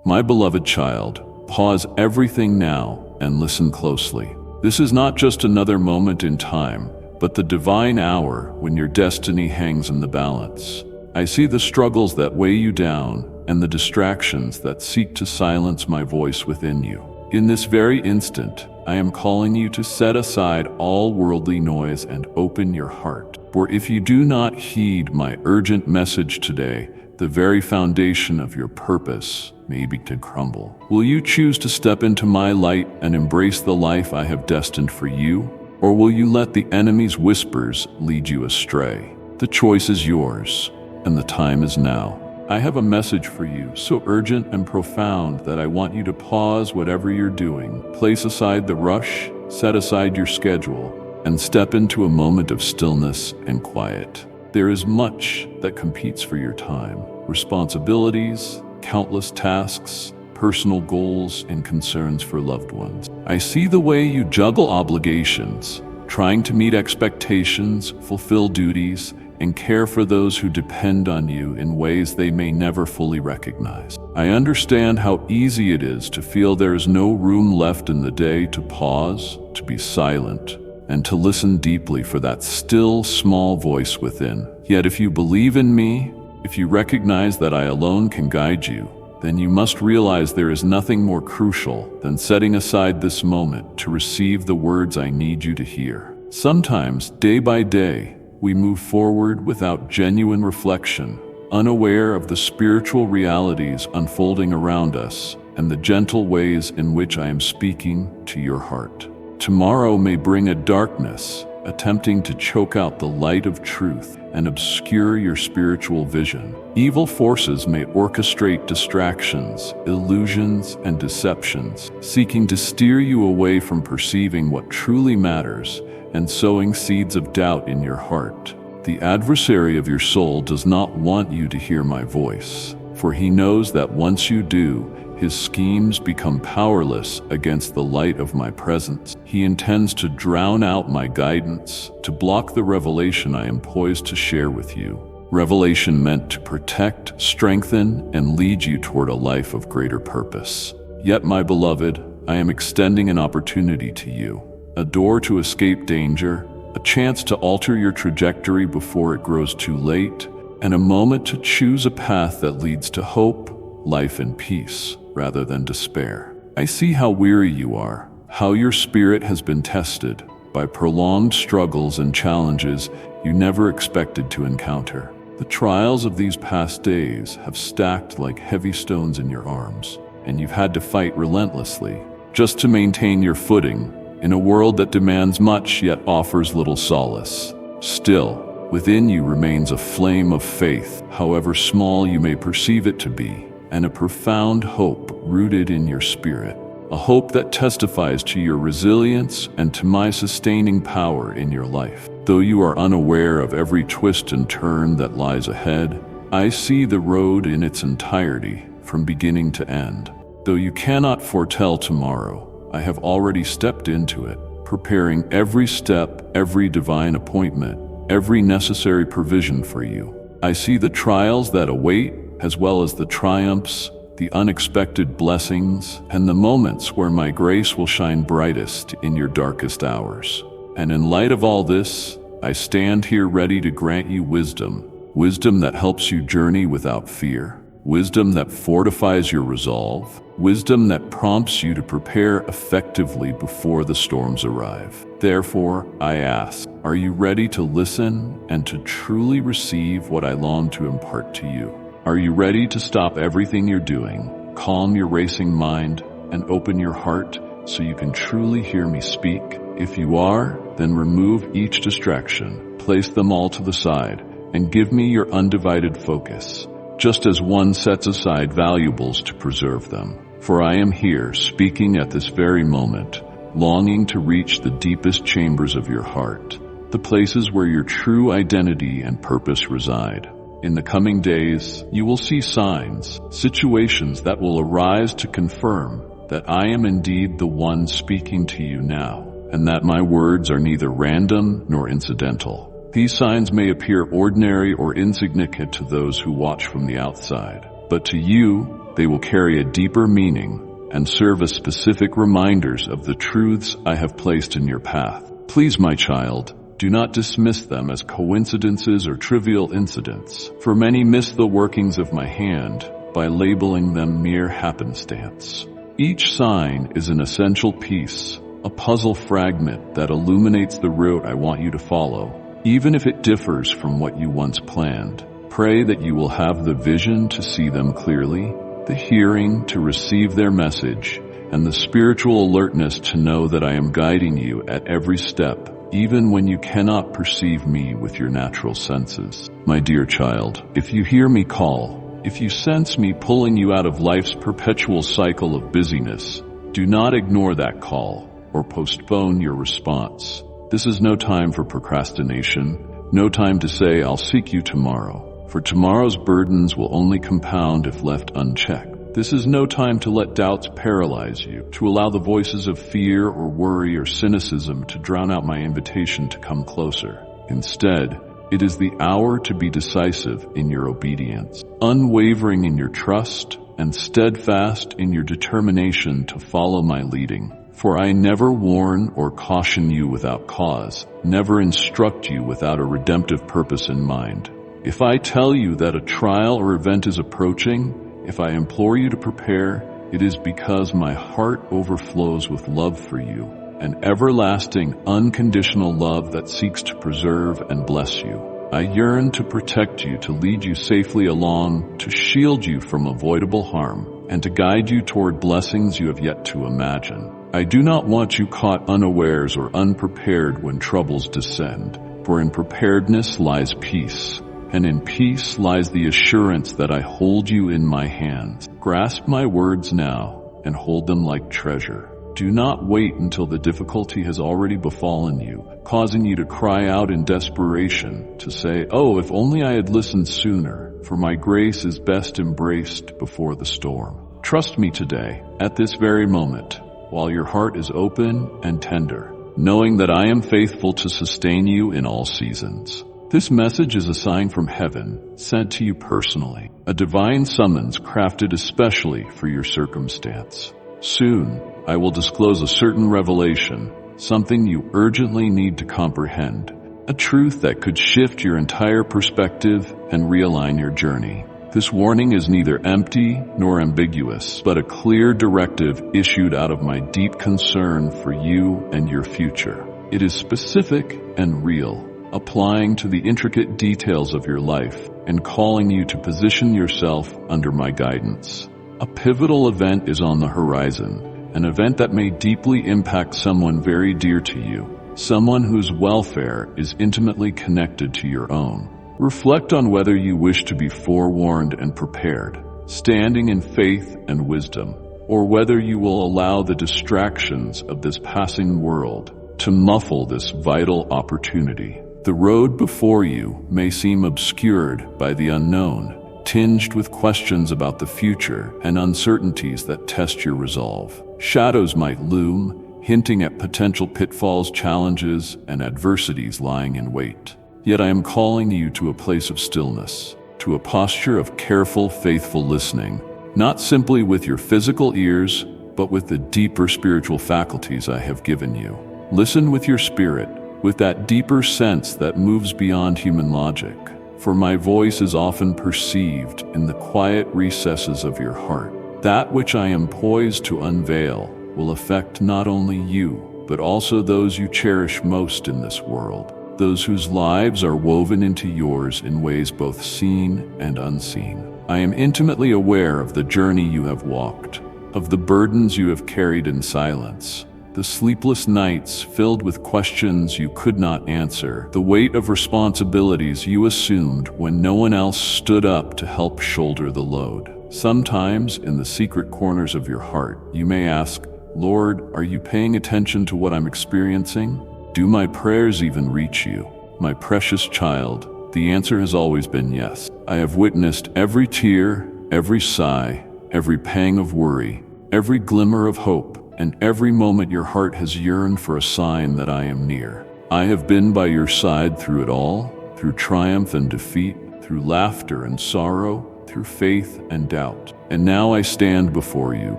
My beloved child, pause everything now and listen closely. This is not just another moment in time, but the divine hour when your destiny hangs in the balance. I see the struggles that weigh you down and the distractions that seek to silence my voice within you. In this very instant, I am calling you to set aside all worldly noise and open your heart. For if you do not heed my urgent message today, the very foundation of your purpose may begin to crumble. Will you choose to step into my light and embrace the life I have destined for you? Or will you let the enemy's whispers lead you astray? The choice is yours, and the time is now. I have a message for you, so urgent and profound that I want you to pause whatever you're doing, place aside the rush, set aside your schedule, and step into a moment of stillness and quiet. There is much that competes for your time: responsibilities, countless tasks, personal goals, and concerns for loved ones. I see the way you juggle obligations, trying to meet expectations, fulfill duties, and care for those who depend on you in ways they may never fully recognize. I understand how easy it is to feel there is no room left in the day to pause, to be silent, and to listen deeply for that still, small voice within. Yet if you believe in me, if you recognize that I alone can guide you, then you must realize there is nothing more crucial than setting aside this moment to receive the words I need you to hear. Sometimes, day by day, we move forward without genuine reflection, unaware of the spiritual realities unfolding around us and the gentle ways in which I am speaking to your heart. Tomorrow may bring a darkness, attempting to choke out the light of truth and obscure your spiritual vision. Evil forces may orchestrate distractions, illusions, and deceptions, seeking to steer you away from perceiving what truly matters and sowing seeds of doubt in your heart. The adversary of your soul does not want you to hear my voice, for he knows that once you do, his schemes become powerless against the light of my presence. He intends to drown out my guidance, to block the revelation I am poised to share with you. Revelation meant to protect, strengthen, and lead you toward a life of greater purpose. Yet, my beloved, I am extending an opportunity to you. A door to escape danger, a chance to alter your trajectory before it grows too late, and a moment to choose a path that leads to hope, life, and peace, rather than despair. I see how weary you are, how your spirit has been tested by prolonged struggles and challenges you never expected to encounter. The trials of these past days have stacked like heavy stones in your arms, and you've had to fight relentlessly just to maintain your footing in a world that demands much yet offers little solace. Still, within you remains a flame of faith, however small you may perceive it to be, and a profound hope rooted in your spirit. A hope that testifies to your resilience and to my sustaining power in your life. Though you are unaware of every twist and turn that lies ahead, I see the road in its entirety, from beginning to end. Though you cannot foretell tomorrow, I have already stepped into it, preparing every step, every divine appointment, every necessary provision for you. I see the trials that await, as well as the triumphs, the unexpected blessings, and the moments where my grace will shine brightest in your darkest hours. And in light of all this, I stand here ready to grant you wisdom that helps you journey without fear, wisdom that fortifies your resolve, wisdom that prompts you to prepare effectively before the storms arrive. Therefore, I ask, are you ready to listen and to truly receive what I long to impart to you? Are you ready to stop everything you're doing, calm your racing mind, and open your heart so you can truly hear me speak? If you are, then remove each distraction, place them all to the side, and give me your undivided focus, just as one sets aside valuables to preserve them. For I am here, speaking at this very moment, longing to reach the deepest chambers of your heart, the places where your true identity and purpose reside. In the coming days, you will see signs, situations that will arise to confirm that I am indeed the one speaking to you now, and that my words are neither random nor incidental. These signs may appear ordinary or insignificant to those who watch from the outside, but to you, They will carry a deeper meaning and serve as specific reminders of the truths I have placed in your path. Please, my child, do not dismiss them as coincidences or trivial incidents, for many miss the workings of my hand by labeling them mere happenstance. Each sign is an essential piece, a puzzle fragment that illuminates the route I want you to follow, even if it differs from what you once planned. Pray that you will have the vision to see them clearly, the hearing to receive their message, and the spiritual alertness to know that I am guiding you at every step, even when you cannot perceive me with your natural senses. My dear child, if you hear me call, if you sense me pulling you out of life's perpetual cycle of busyness, do not ignore that call or postpone your response. This is no time for procrastination, no time to say, "I'll seek you tomorrow," for tomorrow's burdens will only compound if left unchecked. This is no time to let doubts paralyze you, to allow the voices of fear or worry or cynicism to drown out my invitation to come closer. Instead, it is the hour to be decisive in your obedience, unwavering in your trust, and steadfast in your determination to follow my leading. For I never warn or caution you without cause, never instruct you without a redemptive purpose in mind. If I tell you that a trial or event is approaching, if I implore you to prepare, it is because my heart overflows with love for you, an everlasting, unconditional love that seeks to preserve and bless you. I yearn to protect you, to lead you safely along, to shield you from avoidable harm, and to guide you toward blessings you have yet to imagine. I do not want you caught unawares or unprepared when troubles descend, for in preparedness lies peace. And in peace lies the assurance that I hold you in my hands. Grasp my words now and hold them like treasure. Do not wait until the difficulty has already befallen you, causing you to cry out in desperation, to say, "Oh, if only I had listened sooner, for my grace is best embraced before the storm." Trust me today, at this very moment, while your heart is open and tender, knowing that I am faithful to sustain you in all seasons. This message is a sign from heaven, sent to you personally, a divine summons crafted especially for your circumstance. Soon, I will disclose a certain revelation, something you urgently need to comprehend, a truth that could shift your entire perspective and realign your journey. This warning is neither empty nor ambiguous, but a clear directive issued out of my deep concern for you and your future. It is specific and real, applying to the intricate details of your life and calling you to position yourself under my guidance. A pivotal event is on the horizon, an event that may deeply impact someone very dear to you, someone whose welfare is intimately connected to your own. Reflect on whether you wish to be forewarned and prepared, standing in faith and wisdom, or whether you will allow the distractions of this passing world to muffle this vital opportunity. The road before you may seem obscured by the unknown, tinged with questions about the future and uncertainties that test your resolve. Shadows might loom, hinting at potential pitfalls, challenges, and adversities lying in wait. Yet I am calling you to a place of stillness, to a posture of careful, faithful listening, not simply with your physical ears, but with the deeper spiritual faculties I have given you. Listen with your spirit, with that deeper sense that moves beyond human logic, for my voice is often perceived in the quiet recesses of your heart. That which I am poised to unveil will affect not only you, but also those you cherish most in this world, those whose lives are woven into yours in ways both seen and unseen. I am intimately aware of the journey you have walked, of the burdens you have carried in silence, the sleepless nights filled with questions you could not answer, the weight of responsibilities you assumed when no one else stood up to help shoulder the load. Sometimes, in the secret corners of your heart, you may ask, "Lord, are you paying attention to what I'm experiencing? Do my prayers even reach you?" My precious child, the answer has always been yes. I have witnessed every tear, every sigh, every pang of worry, every glimmer of hope, and every moment your heart has yearned for a sign that I am near. I have been by your side through it all, through triumph and defeat, through laughter and sorrow, through faith and doubt. And now I stand before you,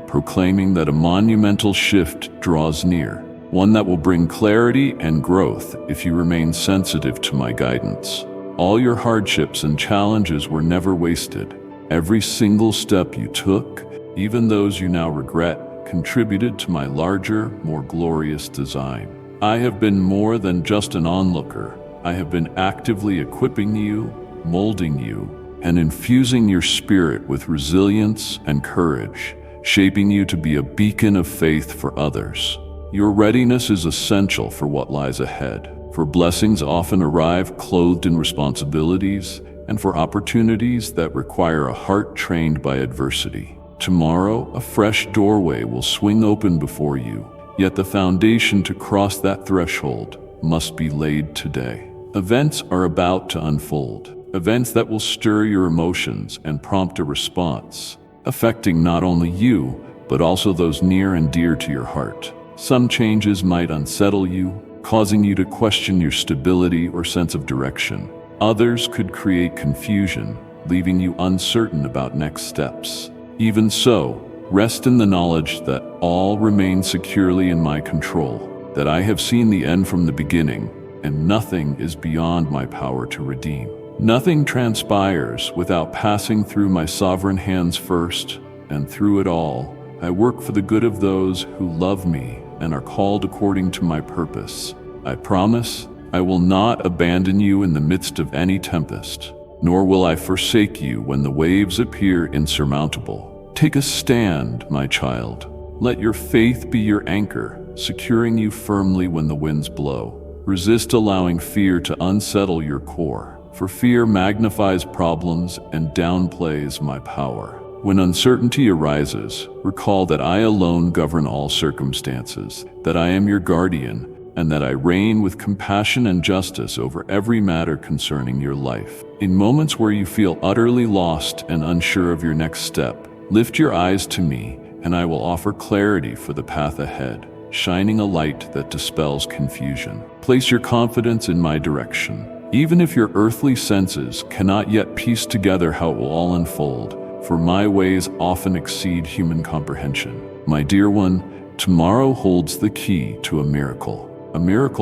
proclaiming that a monumental shift draws near, one that will bring clarity and growth if you remain sensitive to my guidance. All your hardships and challenges were never wasted. Every single step you took, even those you now regret, contributed to my larger, more glorious design. I have been more than just an onlooker. I have been actively equipping you, molding you, and infusing your spirit with resilience and courage, shaping you to be a beacon of faith for others. Your readiness is essential for what lies ahead, for blessings often arrive clothed in responsibilities, and for opportunities that require a heart trained by adversity. Tomorrow, a fresh doorway will swing open before you, yet the foundation to cross that threshold must be laid today. Events are about to unfold, events that will stir your emotions and prompt a response, affecting not only you, but also those near and dear to your heart. Some changes might unsettle you, causing you to question your stability or sense of direction. Others could create confusion, leaving you uncertain about next steps. Even so, rest in the knowledge that all remains securely in my control, that I have seen the end from the beginning, and nothing is beyond my power to redeem. Nothing transpires without passing through my sovereign hands first, and through it all, I work for the good of those who love me and are called according to my purpose. I promise I will not abandon you in the midst of any tempest, nor will I forsake you when the waves appear insurmountable. Take a stand, my child. Let your faith be your anchor, securing you firmly when the winds blow. Resist allowing fear to unsettle your core, for fear magnifies problems and downplays my power. When uncertainty arises, recall that I alone govern all circumstances, that I am your guardian, and that I reign with compassion and justice over every matter concerning your life. In moments where you feel utterly lost and unsure of your next step, lift your eyes to me, and I will offer clarity for the path ahead, shining a light that dispels confusion. Place your confidence in my direction. Even if your earthly senses cannot yet piece together how it will all unfold, for my ways often exceed human comprehension. My dear one, tomorrow holds the key to a miracle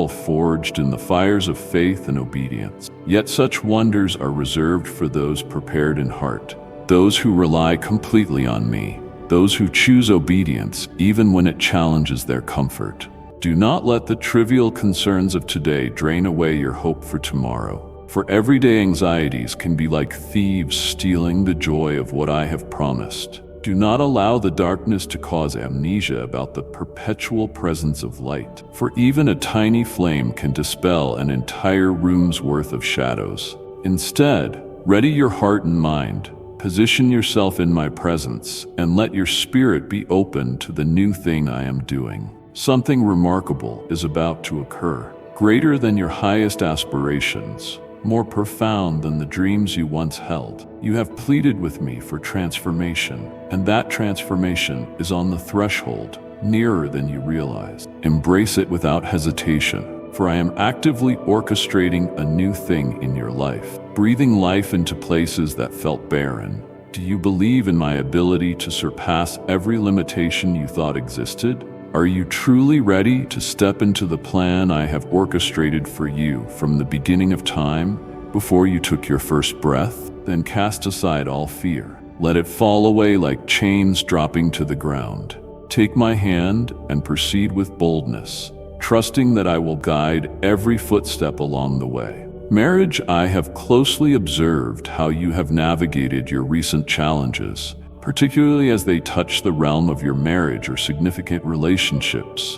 forged in the fires of faith and obedience. Yet such wonders are reserved for those prepared in heart, those who rely completely on me, those who choose obedience even when it challenges their comfort. Do not let the trivial concerns of today drain away your hope for tomorrow. For everyday anxieties can be like thieves stealing the joy of what I have promised. Do not allow the darkness to cause amnesia about the perpetual presence of light, for even a tiny flame can dispel an entire room's worth of shadows. Instead, ready your heart and mind, position yourself in my presence, and let your spirit be open to the new thing I am doing. Something remarkable is about to occur, greater than your highest aspirations, more profound than the dreams you once held. You have pleaded with me for transformation, and that transformation is on the threshold, nearer than you realize. Embrace it without hesitation, for I am actively orchestrating a new thing in your life, breathing life into places that felt barren. Do you believe in my ability to surpass every limitation you thought existed? Are you truly ready to step into the plan I have orchestrated for you from the beginning of time, before you took your first breath? Then cast aside all fear. Let it fall away like chains dropping to the ground. Take my hand and proceed with boldness, trusting that I will guide every footstep along the way. Marriage, I have closely observed how you have navigated your recent challenges, particularly as they touch the realm of your marriage or significant relationships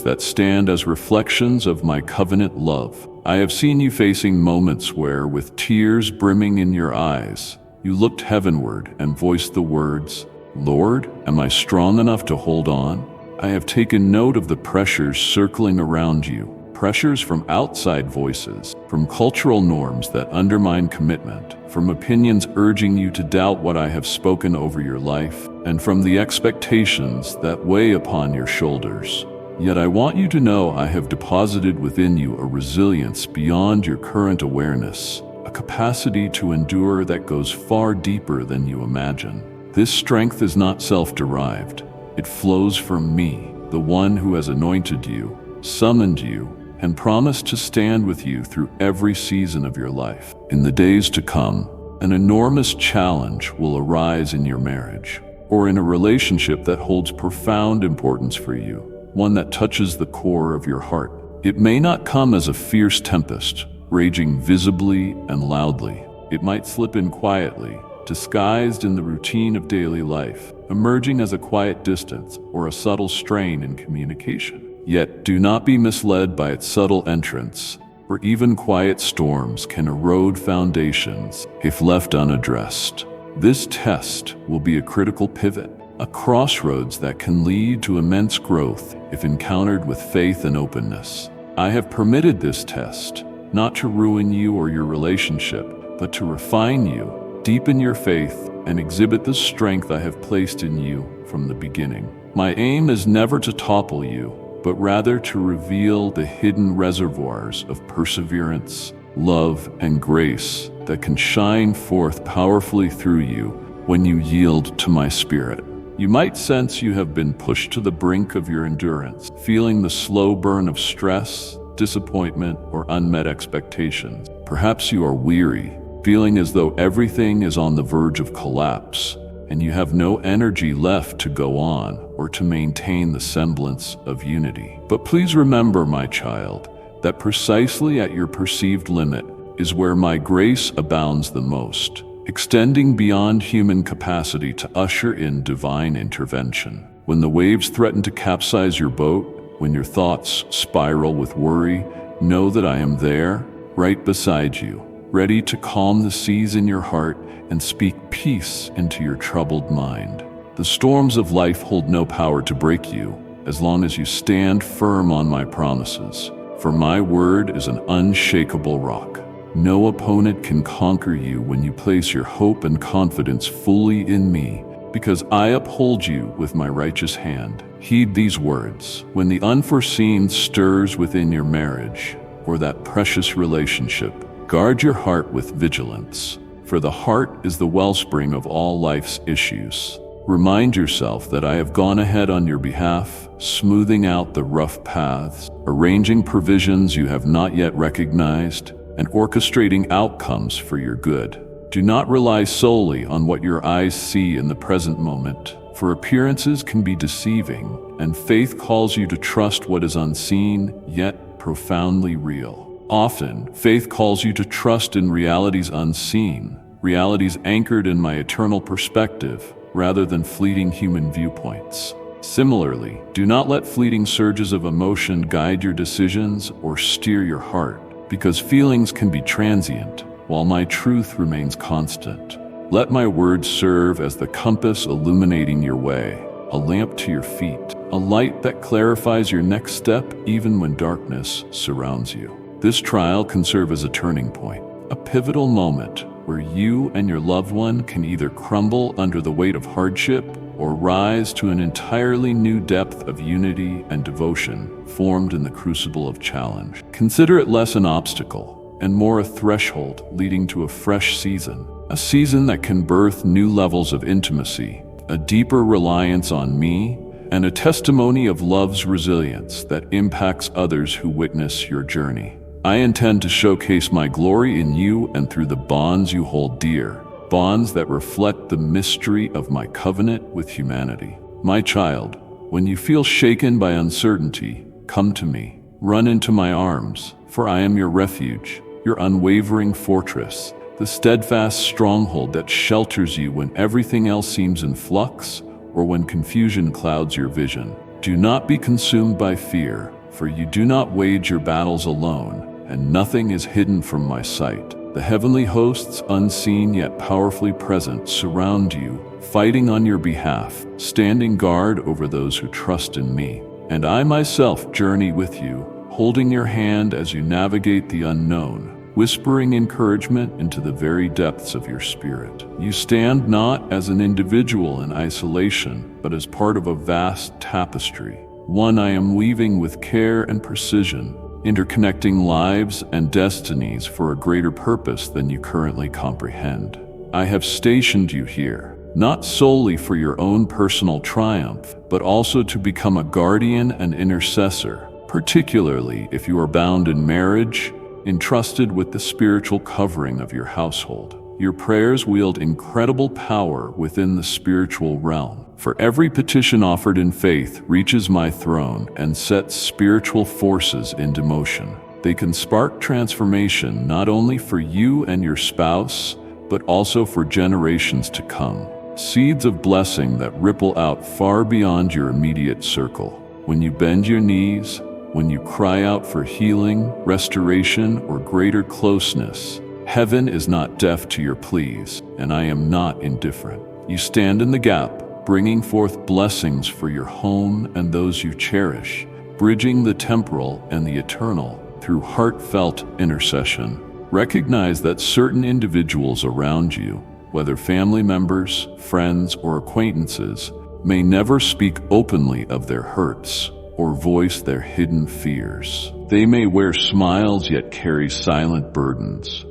that stand as reflections of my covenant love. I have seen you facing moments where, with tears brimming in your eyes, you looked heavenward and voiced the words, "Lord, am I strong enough to hold on?" I have taken note of the pressures circling around you, pressures from outside voices, from cultural norms that undermine commitment, from opinions urging you to doubt what I have spoken over your life, and from the expectations that weigh upon your shoulders. Yet I want you to know I have deposited within you a resilience beyond your current awareness, a capacity to endure that goes far deeper than you imagine. This strength is not self-derived. It flows from me, the one who has anointed you, summoned you, and promised to stand with you through every season of your life. In the days to come, an enormous challenge will arise in your marriage, or in a relationship that holds profound importance for you, one that touches the core of your heart. It may not come as a fierce tempest, raging visibly and loudly. It might slip in quietly, disguised in the routine of daily life, emerging as a quiet distance or a subtle strain in communication. Yet do not be misled by its subtle entrance, for even quiet storms can erode foundations if left unaddressed. This test will be a critical pivot, a crossroads that can lead to immense growth if encountered with faith and openness. I have permitted this test, not to ruin you or your relationship, but to refine you, deepen your faith, and exhibit the strength I have placed in you from the beginning. My aim is never to topple you, but rather to reveal the hidden reservoirs of perseverance, love, and grace that can shine forth powerfully through you when you yield to my spirit. You might sense you have been pushed to the brink of your endurance, feeling the slow burn of stress, disappointment, or unmet expectations. Perhaps you are weary, feeling as though everything is on the verge of collapse, and you have no energy left to go on or to maintain the semblance of unity. But please remember, my child, that precisely at your perceived limit is where my grace abounds the most, extending beyond human capacity to usher in divine intervention. When the waves threaten to capsize your boat, when your thoughts spiral with worry, know that I am there, right beside you, ready to calm the seas in your heart and speak peace into your troubled mind. The storms of life hold no power to break you, as long as you stand firm on my promises. For my word is an unshakable rock. No opponent can conquer you when you place your hope and confidence fully in me, because I uphold you with my righteous hand. Heed these words. When the unforeseen stirs within your marriage, or that precious relationship, guard your heart with vigilance, for the heart is the wellspring of all life's issues. Remind yourself that I have gone ahead on your behalf, smoothing out the rough paths, arranging provisions you have not yet recognized, and orchestrating outcomes for your good. Do not rely solely on what your eyes see in the present moment, for appearances can be deceiving, and faith calls you to trust what is unseen, yet profoundly real. Often, faith calls you to trust in realities unseen, realities anchored in my eternal perspective, rather than fleeting human viewpoints. Similarly, do not let fleeting surges of emotion guide your decisions or steer your heart, because feelings can be transient, while my truth remains constant. Let my words serve as the compass illuminating your way, a lamp to your feet, a light that clarifies your next step even when darkness surrounds you. This trial can serve as a turning point, a pivotal moment where you and your loved one can either crumble under the weight of hardship or rise to an entirely new depth of unity and devotion formed in the crucible of challenge. Consider it less an obstacle and more a threshold leading to a fresh season, a season that can birth new levels of intimacy, a deeper reliance on me, and a testimony of love's resilience that impacts others who witness your journey. I intend to showcase my glory in you and through the bonds you hold dear, bonds that reflect the mystery of my covenant with humanity. My child, when you feel shaken by uncertainty, come to me. Run into my arms, for I am your refuge, your unwavering fortress, the steadfast stronghold that shelters you when everything else seems in flux or when confusion clouds your vision. Do not be consumed by fear, for you do not wage your battles alone, and nothing is hidden from my sight. The heavenly hosts, unseen yet powerfully present, surround you, fighting on your behalf, standing guard over those who trust in me. And I myself journey with you, holding your hand as you navigate the unknown, whispering encouragement into the very depths of your spirit. You stand not as an individual in isolation, but as part of a vast tapestry, one I am weaving with care and precision, interconnecting lives and destinies for a greater purpose than you currently comprehend. I have stationed you here, not solely for your own personal triumph, but also to become a guardian and intercessor, particularly if you are bound in marriage, entrusted with the spiritual covering of your household. Your prayers wield incredible power within the spiritual realm. For every petition offered in faith reaches my throne and sets spiritual forces into motion. They can spark transformation not only for you and your spouse, but also for generations to come. Seeds of blessing that ripple out far beyond your immediate circle. When you bend your knees, when you cry out for healing, restoration, or greater closeness, heaven is not deaf to your pleas, and I am not indifferent. You stand in the gap, bringing forth blessings for your home and those you cherish, bridging the temporal and the eternal through heartfelt intercession. Recognize that certain individuals around you, whether family members, friends, or acquaintances, may never speak openly of their hurts or voice their hidden fears. They may wear smiles yet carry silent burdens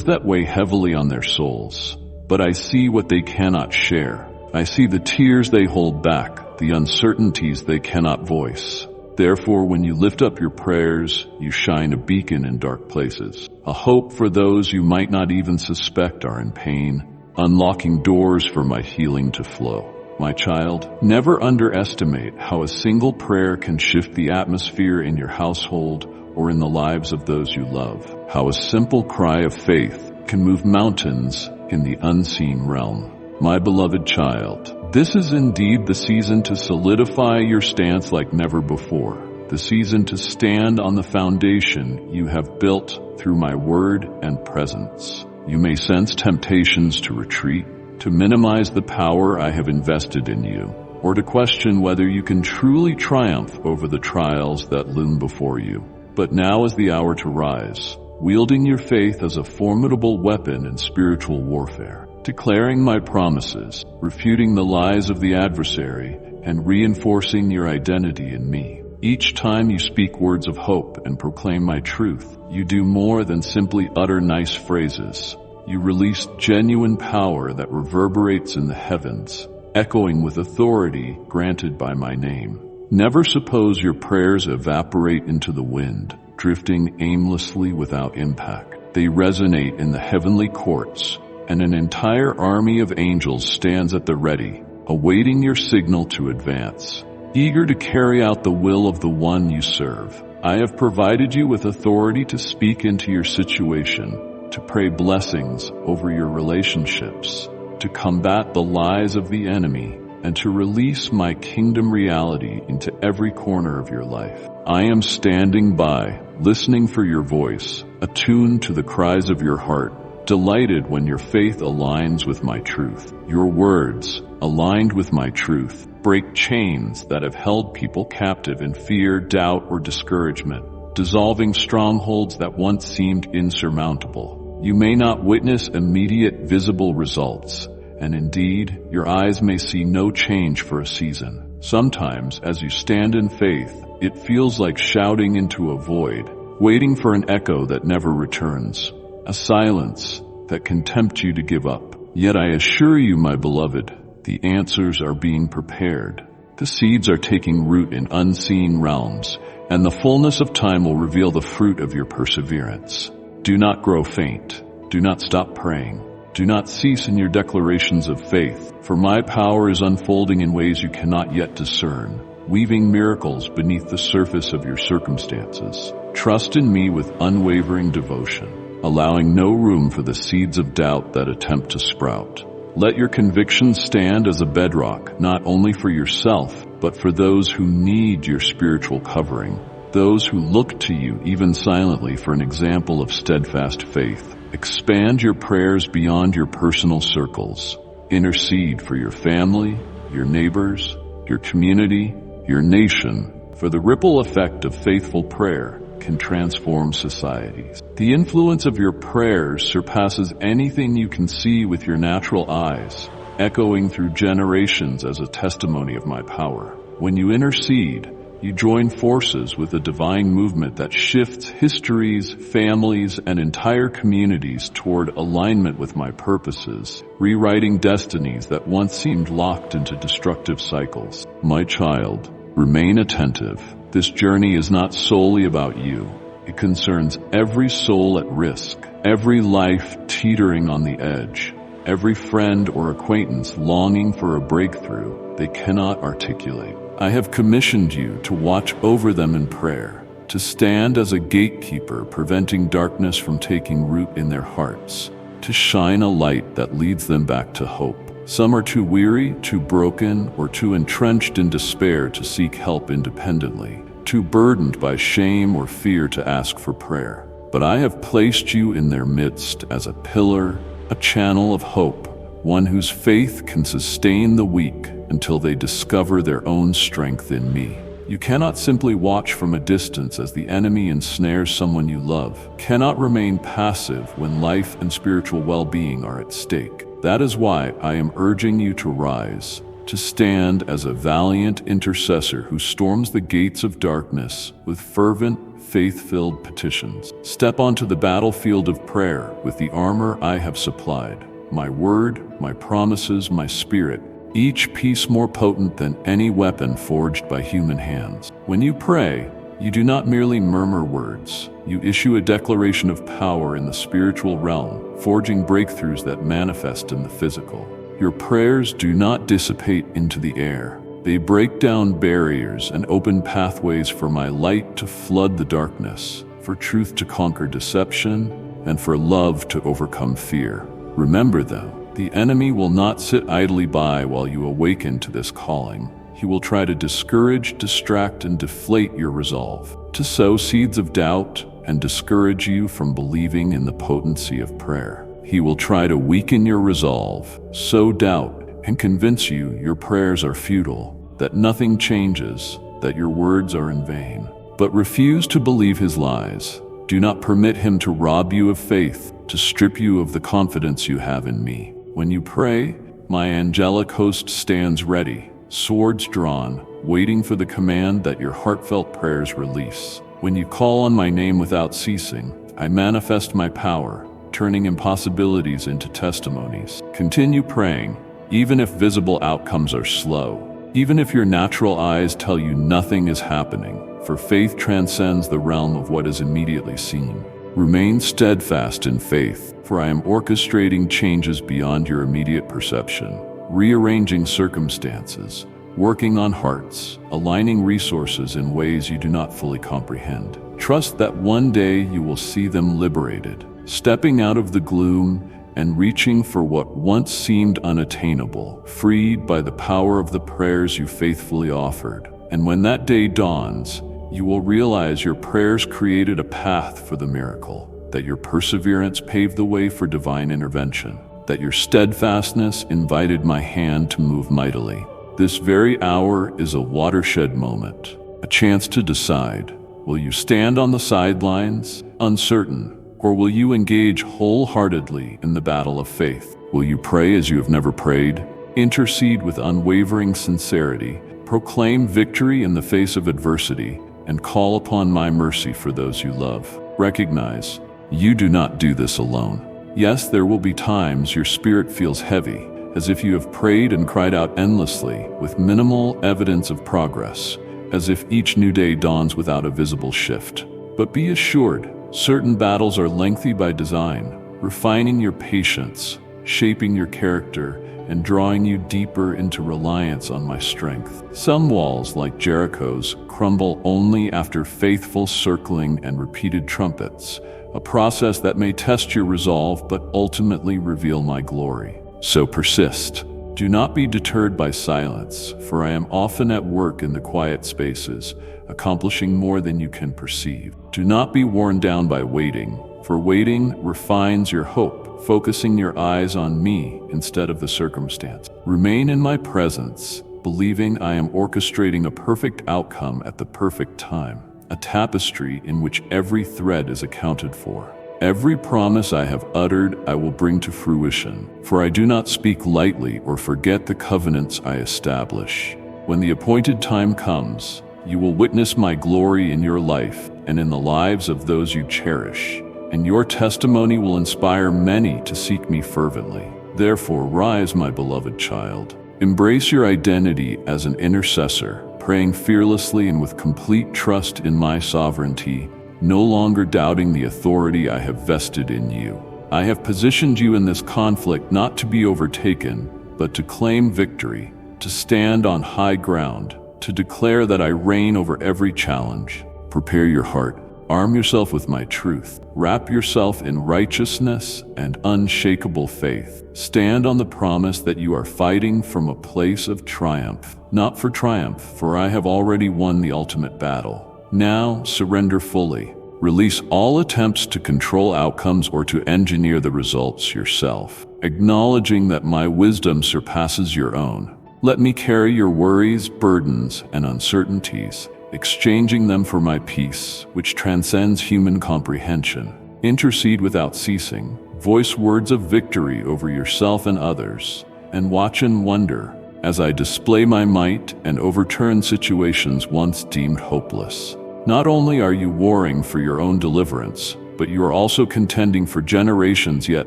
that weigh heavily on their souls. But I see what they cannot share. I see the tears they hold back, the uncertainties they cannot voice. Therefore, when you lift up your prayers, you shine a beacon in dark places, a hope for those you might not even suspect are in pain, unlocking doors for my healing to flow. My child, never underestimate how a single prayer can shift the atmosphere in your household or in the lives of those you love. How a simple cry of faith can move mountains in the unseen realm. My beloved child, this is indeed the season to solidify your stance like never before. The season to stand on the foundation you have built through my word and presence. You may sense temptations to retreat, to minimize the power I have invested in you, or to question whether you can truly triumph over the trials that loom before you. But now is the hour to rise, wielding your faith as a formidable weapon in spiritual warfare, declaring my promises, refuting the lies of the adversary, and reinforcing your identity in me. Each time you speak words of hope and proclaim my truth, you do more than simply utter nice phrases. You release genuine power that reverberates in the heavens, echoing with authority granted by my name. Never suppose your prayers evaporate into the wind, drifting aimlessly without impact. They resonate in the heavenly courts, and an entire army of angels stands at the ready, awaiting your signal to advance. Eager to carry out the will of the one you serve, I have provided you with authority to speak into your situation, to pray blessings over your relationships, to combat the lies of the enemy, and to release my kingdom reality into every corner of your life. I am standing by, listening for your voice, attuned to the cries of your heart, delighted when your faith aligns with my truth. Your words, aligned with my truth, break chains that have held people captive in fear, doubt, or discouragement, dissolving strongholds that once seemed insurmountable. You may not witness immediate visible results, and indeed, your eyes may see no change for a season. Sometimes, as you stand in faith, it feels like shouting into a void, waiting for an echo that never returns, a silence that can tempt you to give up. Yet I assure you, my beloved, the answers are being prepared. The seeds are taking root in unseen realms, and the fullness of time will reveal the fruit of your perseverance. Do not grow faint. Do not stop praying. Do not cease in your declarations of faith, for my power is unfolding in ways you cannot yet discern, weaving miracles beneath the surface of your circumstances. Trust in me with unwavering devotion, allowing no room for the seeds of doubt that attempt to sprout. Let your convictions stand as a bedrock, not only for yourself, but for those who need your spiritual covering, those who look to you even silently for an example of steadfast faith. Expand your prayers beyond your personal circles. Intercede for your family, your neighbors, your community, your nation, for the ripple effect of faithful prayer can transform societies. The influence of your prayers surpasses anything you can see with your natural eyes, echoing through generations as a testimony of my power. When you intercede, You join forces with a divine movement that shifts histories, families, and entire communities toward alignment with my purposes, rewriting destinies that once seemed locked into destructive cycles. My child, remain attentive. This journey is not solely about you. It concerns every soul at risk, every life teetering on the edge, every friend or acquaintance longing for a breakthrough they cannot articulate. I have commissioned you to watch over them in prayer, to stand as a gatekeeper preventing darkness from taking root in their hearts, to shine a light that leads them back to hope. Some are too weary, too broken, or too entrenched in despair to seek help independently, too burdened by shame or fear to ask for prayer. But I have placed you in their midst as a pillar, a channel of hope, one whose faith can sustain the weak until they discover their own strength in me. You cannot simply watch from a distance as the enemy ensnares someone you love, cannot remain passive when life and spiritual well-being are at stake. That is why I am urging you to rise, to stand as a valiant intercessor who storms the gates of darkness with fervent, faith-filled petitions. Step onto the battlefield of prayer with the armor I have supplied, my word, my promises, my spirit, each piece more potent than any weapon forged by human hands. When you pray, you do not merely murmur words. You issue a declaration of power in the spiritual realm, forging breakthroughs that manifest in the physical. Your prayers do not dissipate into the air. They break down barriers and open pathways for my light to flood the darkness, for truth to conquer deception, and for love to overcome fear. Remember, though, the enemy will not sit idly by while you awaken to this calling. He will try to discourage, distract, and deflate your resolve, to sow seeds of doubt and discourage you from believing in the potency of prayer. He will try to weaken your resolve, sow doubt, and convince you your prayers are futile, that nothing changes, that your words are in vain. But refuse to believe his lies. Do not permit him to rob you of faith, to strip you of the confidence you have in me. When you pray, my angelic host stands ready, swords drawn, waiting for the command that your heartfelt prayers release. When you call on my name without ceasing, I manifest my power, turning impossibilities into testimonies. Continue praying, even if visible outcomes are slow, even if your natural eyes tell you nothing is happening, for faith transcends the realm of what is immediately seen. Remain steadfast in faith, for I am orchestrating changes beyond your immediate perception, rearranging circumstances, working on hearts, aligning resources in ways you do not fully comprehend. Trust that one day you will see them liberated, stepping out of the gloom and reaching for what once seemed unattainable, freed by the power of the prayers you faithfully offered. And when that day dawns, you will realize your prayers created a path for the miracle, that your perseverance paved the way for divine intervention, that your steadfastness invited my hand to move mightily. This very hour is a watershed moment, a chance to decide. Will you stand on the sidelines, uncertain, or will you engage wholeheartedly in the battle of faith? Will you pray as you have never prayed? Intercede with unwavering sincerity, proclaim victory in the face of adversity, and call upon my mercy for those you love. Recognize, you do not do this alone. Yes, there will be times your spirit feels heavy, as if you have prayed and cried out endlessly, with minimal evidence of progress, as if each new day dawns without a visible shift. But be assured, certain battles are lengthy by design, refining your patience, shaping your character, and drawing you deeper into reliance on my strength. Some walls, like Jericho's, crumble only after faithful circling and repeated trumpets, a process that may test your resolve but ultimately reveal my glory. So persist. Do not be deterred by silence, for I am often at work in the quiet spaces, accomplishing more than you can perceive. Do not be worn down by waiting, for waiting refines your hope, focusing your eyes on me instead of the circumstance. Remain in my presence, believing I am orchestrating a perfect outcome at the perfect time, a tapestry in which every thread is accounted for. Every promise I have uttered I will bring to fruition, for I do not speak lightly or forget the covenants I establish. When the appointed time comes, You will witness my glory in your life and in the lives of those you cherish, and your testimony will inspire many to seek me fervently. Therefore, rise, my beloved child. Embrace your identity as an intercessor, praying fearlessly and with complete trust in my sovereignty, no longer doubting the authority I have vested in you. I have positioned you in this conflict not to be overtaken, but to claim victory, to stand on high ground, to declare that I reign over every challenge. Prepare your heart. Arm yourself with my truth. Wrap yourself in righteousness and unshakable faith. Stand on the promise that you are fighting from a place of triumph, not for triumph, for I have already won the ultimate battle. Now, surrender fully. Release all attempts to control outcomes or to engineer the results yourself, acknowledging that my wisdom surpasses your own. Let me carry your worries, burdens, and uncertainties, exchanging them for my peace, which transcends human comprehension. Intercede without ceasing, voice words of victory over yourself and others, and watch and wonder as I display my might and overturn situations once deemed hopeless. Not only are you warring for your own deliverance, but you are also contending for generations yet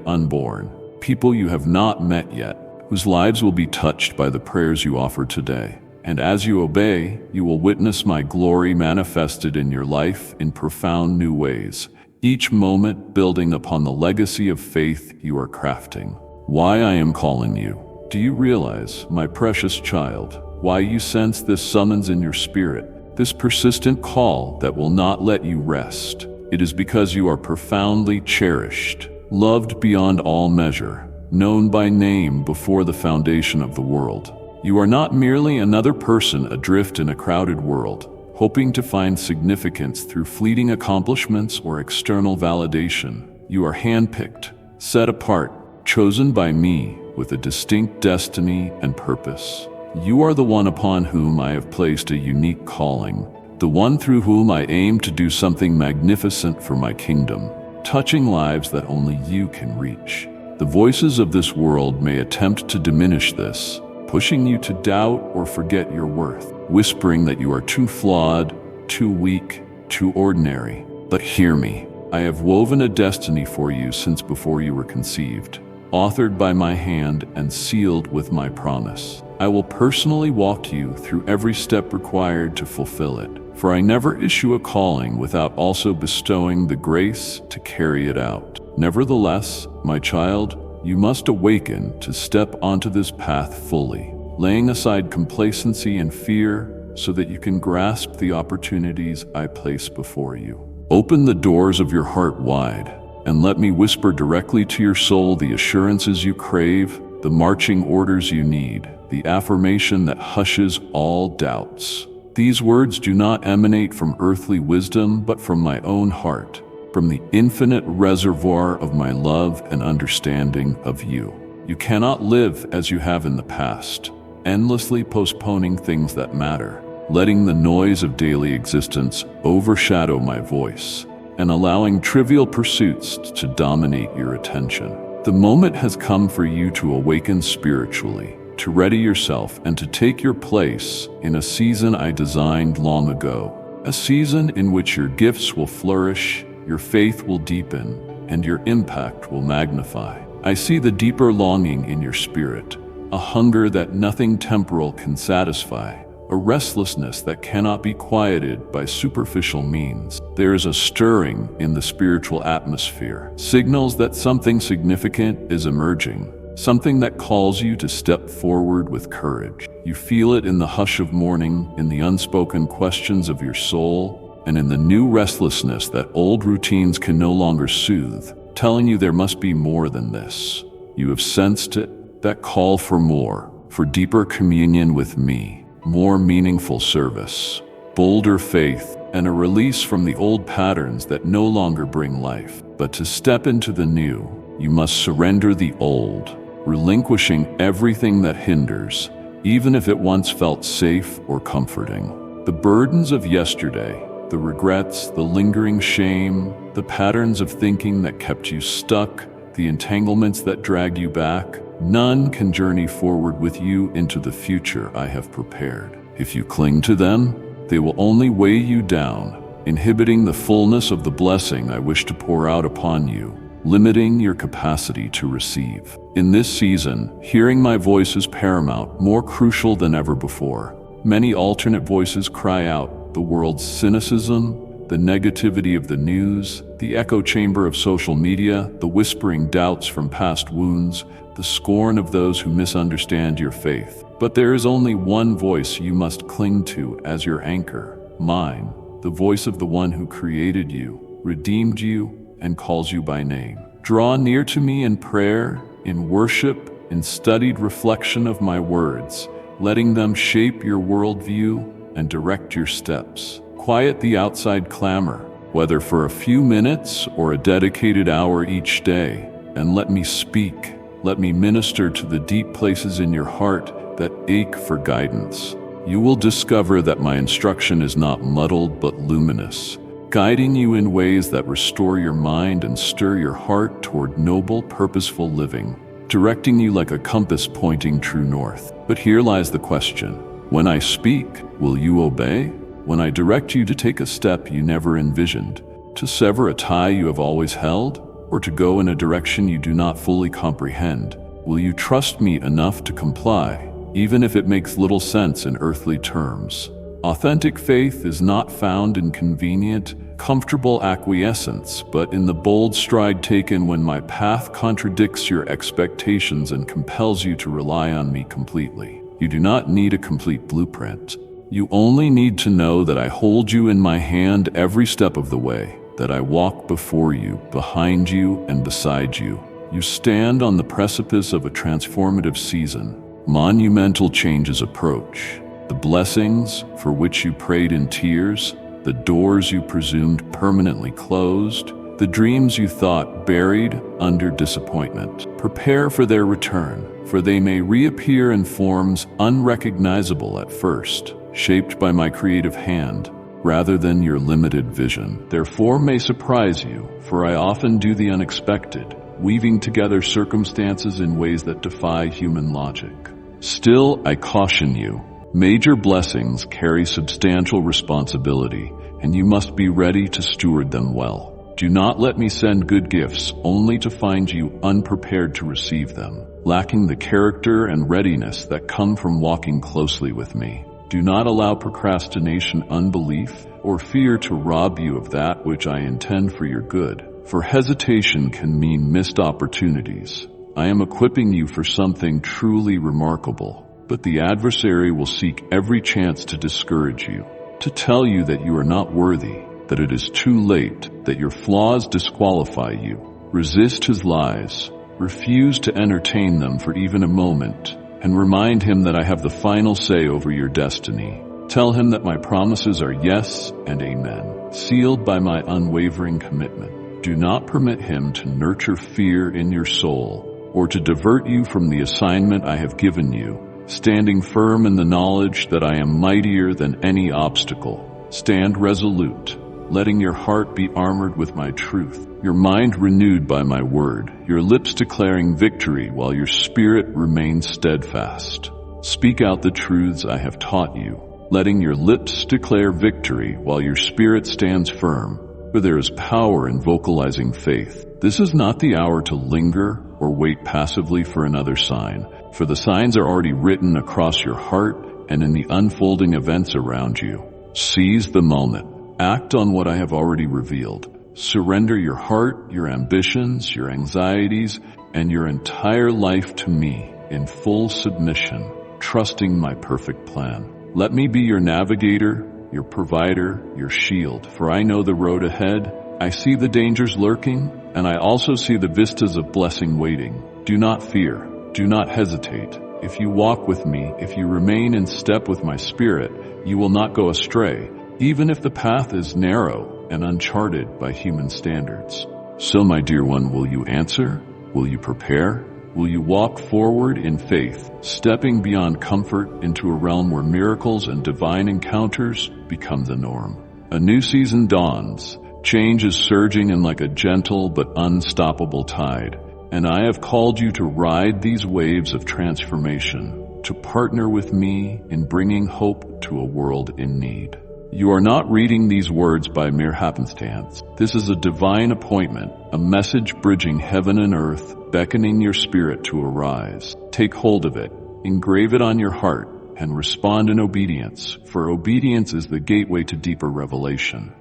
unborn, people you have not met yet, whose lives will be touched by the prayers you offer today. And as you obey, you will witness my glory manifested in your life in profound new ways, each moment building upon the legacy of faith you are crafting. Why I am calling you. Do you realize, my precious child, why you sense this summons in your spirit, this persistent call that will not let you rest? It is because you are profoundly cherished, loved beyond all measure, known by name before the foundation of the world. You are not merely another person adrift in a crowded world, hoping to find significance through fleeting accomplishments or external validation. You are handpicked, set apart, chosen by me with a distinct destiny and purpose. You are the one upon whom I have placed a unique calling, the one through whom I aim to do something magnificent for my kingdom, touching lives that only you can reach. The voices of this world may attempt to diminish this, pushing you to doubt or forget your worth, whispering that you are too flawed, too weak, too ordinary. But hear me, I have woven a destiny for you since before you were conceived, authored by my hand and sealed with my promise. I will personally walk you through every step required to fulfill it, for I never issue a calling without also bestowing the grace to carry it out. Nevertheless, my child, you must awaken to step onto this path fully, laying aside complacency and fear so that you can grasp the opportunities I place before you. Open the doors of your heart wide, and let me whisper directly to your soul the assurances you crave, the marching orders you need, the affirmation that hushes all doubts. These words do not emanate from earthly wisdom, but from my own heart, from the infinite reservoir of my love and understanding of you. You cannot live as you have in the past, endlessly postponing things that matter, letting the noise of daily existence overshadow my voice, and allowing trivial pursuits to dominate your attention. The moment has come for you to awaken spiritually, to ready yourself and to take your place in a season I designed long ago, a season in which your gifts will flourish, your faith will deepen, and your impact will magnify. I see the deeper longing in your spirit, a hunger that nothing temporal can satisfy, a restlessness that cannot be quieted by superficial means. There is a stirring in the spiritual atmosphere, signals that something significant is emerging, something that calls you to step forward with courage. You feel it in the hush of morning, in the unspoken questions of your soul, and in the new restlessness that old routines can no longer soothe, telling you there must be more than this. You have sensed it, that call for more, for deeper communion with me, more meaningful service, bolder faith, and a release from the old patterns that no longer bring life. But to step into the new, you must surrender the old, relinquishing everything that hinders, even if it once felt safe or comforting. The burdens of yesterday, the regrets, the lingering shame, the patterns of thinking that kept you stuck, the entanglements that dragged you back, none can journey forward with you into the future I have prepared. If you cling to them, They will only weigh you down, inhibiting the fullness of the blessing I wish to pour out upon you, limiting your capacity to receive. In this season, hearing my voice is paramount, more crucial than ever before. Many alternate voices cry out the world's cynicism, the negativity of the news, the echo chamber of social media, the whispering doubts from past wounds, the scorn of those who misunderstand your faith. But there is only one voice you must cling to as your anchor, mine, the voice of the one who created you, redeemed you, and calls you by name. Draw near to me in prayer, in worship, in studied reflection of my words, letting them shape your worldview and direct your steps. Quiet the outside clamor, whether for a few minutes or a dedicated hour each day, and let me speak. Let me minister to the deep places in your heart that ache for guidance. You will discover that my instruction is not muddled but luminous, guiding you in ways that restore your mind and stir your heart toward noble, purposeful living, directing you like a compass pointing true north. But here lies the question: when I speak, will you obey? When I direct you to take a step you never envisioned, to sever a tie you have always held, or to go in a direction you do not fully comprehend, will you trust me enough to comply, even if it makes little sense in earthly terms? Authentic faith is not found in convenient, comfortable acquiescence, but in the bold stride taken when my path contradicts your expectations and compels you to rely on me completely. You do not need a complete blueprint. You only need to know that I hold you in my hand every step of the way, that I walk before you, behind you, and beside you. You stand on the precipice of a transformative season. Monumental changes approach. The blessings for which you prayed in tears, the doors you presumed permanently closed, the dreams you thought buried under disappointment. Prepare for their return, for they may reappear in forms unrecognizable at first, shaped by my creative hand, rather than your limited vision. Their form may surprise you, for I often do the unexpected, weaving together circumstances in ways that defy human logic. Still, I caution you, major blessings carry substantial responsibility, and you must be ready to steward them well. Do not let me send good gifts only to find you unprepared to receive them, lacking the character and readiness that come from walking closely with me. Do not allow procrastination, unbelief, or fear to rob you of that which I intend for your good, for hesitation can mean missed opportunities. I am equipping you for something truly remarkable, but the adversary will seek every chance to discourage you, to tell you that you are not worthy, that it is too late, that your flaws disqualify you. Resist his lies, refuse to entertain them for even a moment, and remind him that I have the final say over your destiny. Tell him that my promises are yes and amen, sealed by my unwavering commitment. Do not permit him to nurture fear in your soul, or to divert you from the assignment I have given you, standing firm in the knowledge that I am mightier than any obstacle. Stand resolute, letting your heart be armored with my truth, your mind renewed by my word, your lips declaring victory while your spirit remains steadfast. Speak out the truths I have taught you, letting your lips declare victory while your spirit stands firm, for there is power in vocalizing faith. This is not the hour to linger or wait passively for another sign, for the signs are already written across your heart and in the unfolding events around you. Seize the moment. Act on what I have already revealed. Surrender your heart, your ambitions, your anxieties, and your entire life to me in full submission, trusting my perfect plan. Let me be your navigator, your provider, your shield, for I know the road ahead. I see the dangers lurking, and I also see the vistas of blessing waiting. Do not fear. Do not hesitate. If you walk with me, if you remain in step with my spirit, you will not go astray, even if the path is narrow and uncharted by human standards. So, my dear one, will you answer? Will you prepare? Will you walk forward in faith, stepping beyond comfort into a realm where miracles and divine encounters become the norm? A new season dawns. Change is surging in like a gentle but unstoppable tide, and I have called you to ride these waves of transformation, to partner with me in bringing hope to a world in need. You are not reading these words by mere happenstance. This is a divine appointment, a message bridging heaven and earth, beckoning your spirit to arise. Take hold of it, engrave it on your heart, and respond in obedience, for obedience is the gateway to deeper revelation.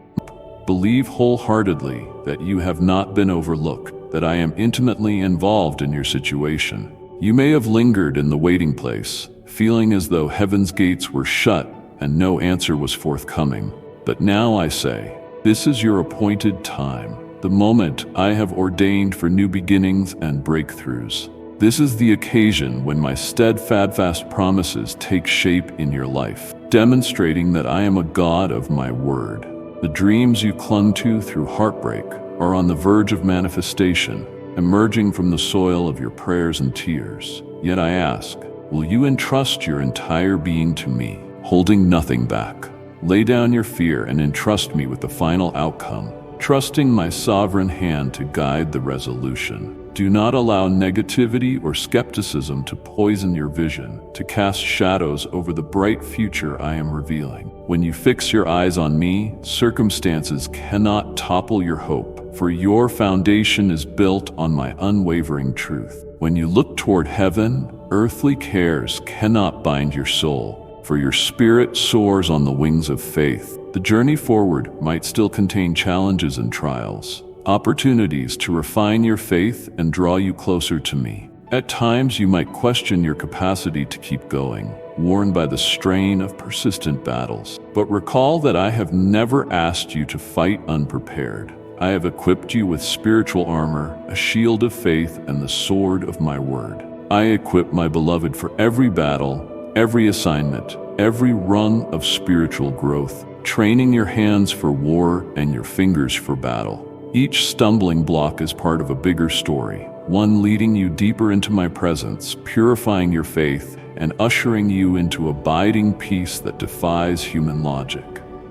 Believe wholeheartedly that you have not been overlooked, that I am intimately involved in your situation. You may have lingered in the waiting place, feeling as though heaven's gates were shut and no answer was forthcoming. But now I say, this is your appointed time, the moment I have ordained for new beginnings and breakthroughs. This is the occasion when my steadfast promises take shape in your life, demonstrating that I am a God of my word. The dreams you clung to through heartbreak are on the verge of manifestation, emerging from the soil of your prayers and tears. Yet I ask, will you entrust your entire being to me, holding nothing back? Lay down your fear and entrust me with the final outcome, trusting my sovereign hand to guide the resolution. Do not allow negativity or skepticism to poison your vision, to cast shadows over the bright future I am revealing. When you fix your eyes on me, circumstances cannot topple your hope, for your foundation is built on my unwavering truth. When you look toward heaven, earthly cares cannot bind your soul, for your spirit soars on the wings of faith. The journey forward might still contain challenges and trials, opportunities to refine your faith and draw you closer to me. At times you might question your capacity to keep going, worn by the strain of persistent battles. But recall that I have never asked you to fight unprepared. I have equipped you with spiritual armor, a shield of faith, and the sword of my word. I equip my beloved for every battle, every assignment, every rung of spiritual growth, training your hands for war and your fingers for battle. Each stumbling block is part of a bigger story, one leading you deeper into my presence, purifying your faith, and ushering you into abiding peace that defies human logic.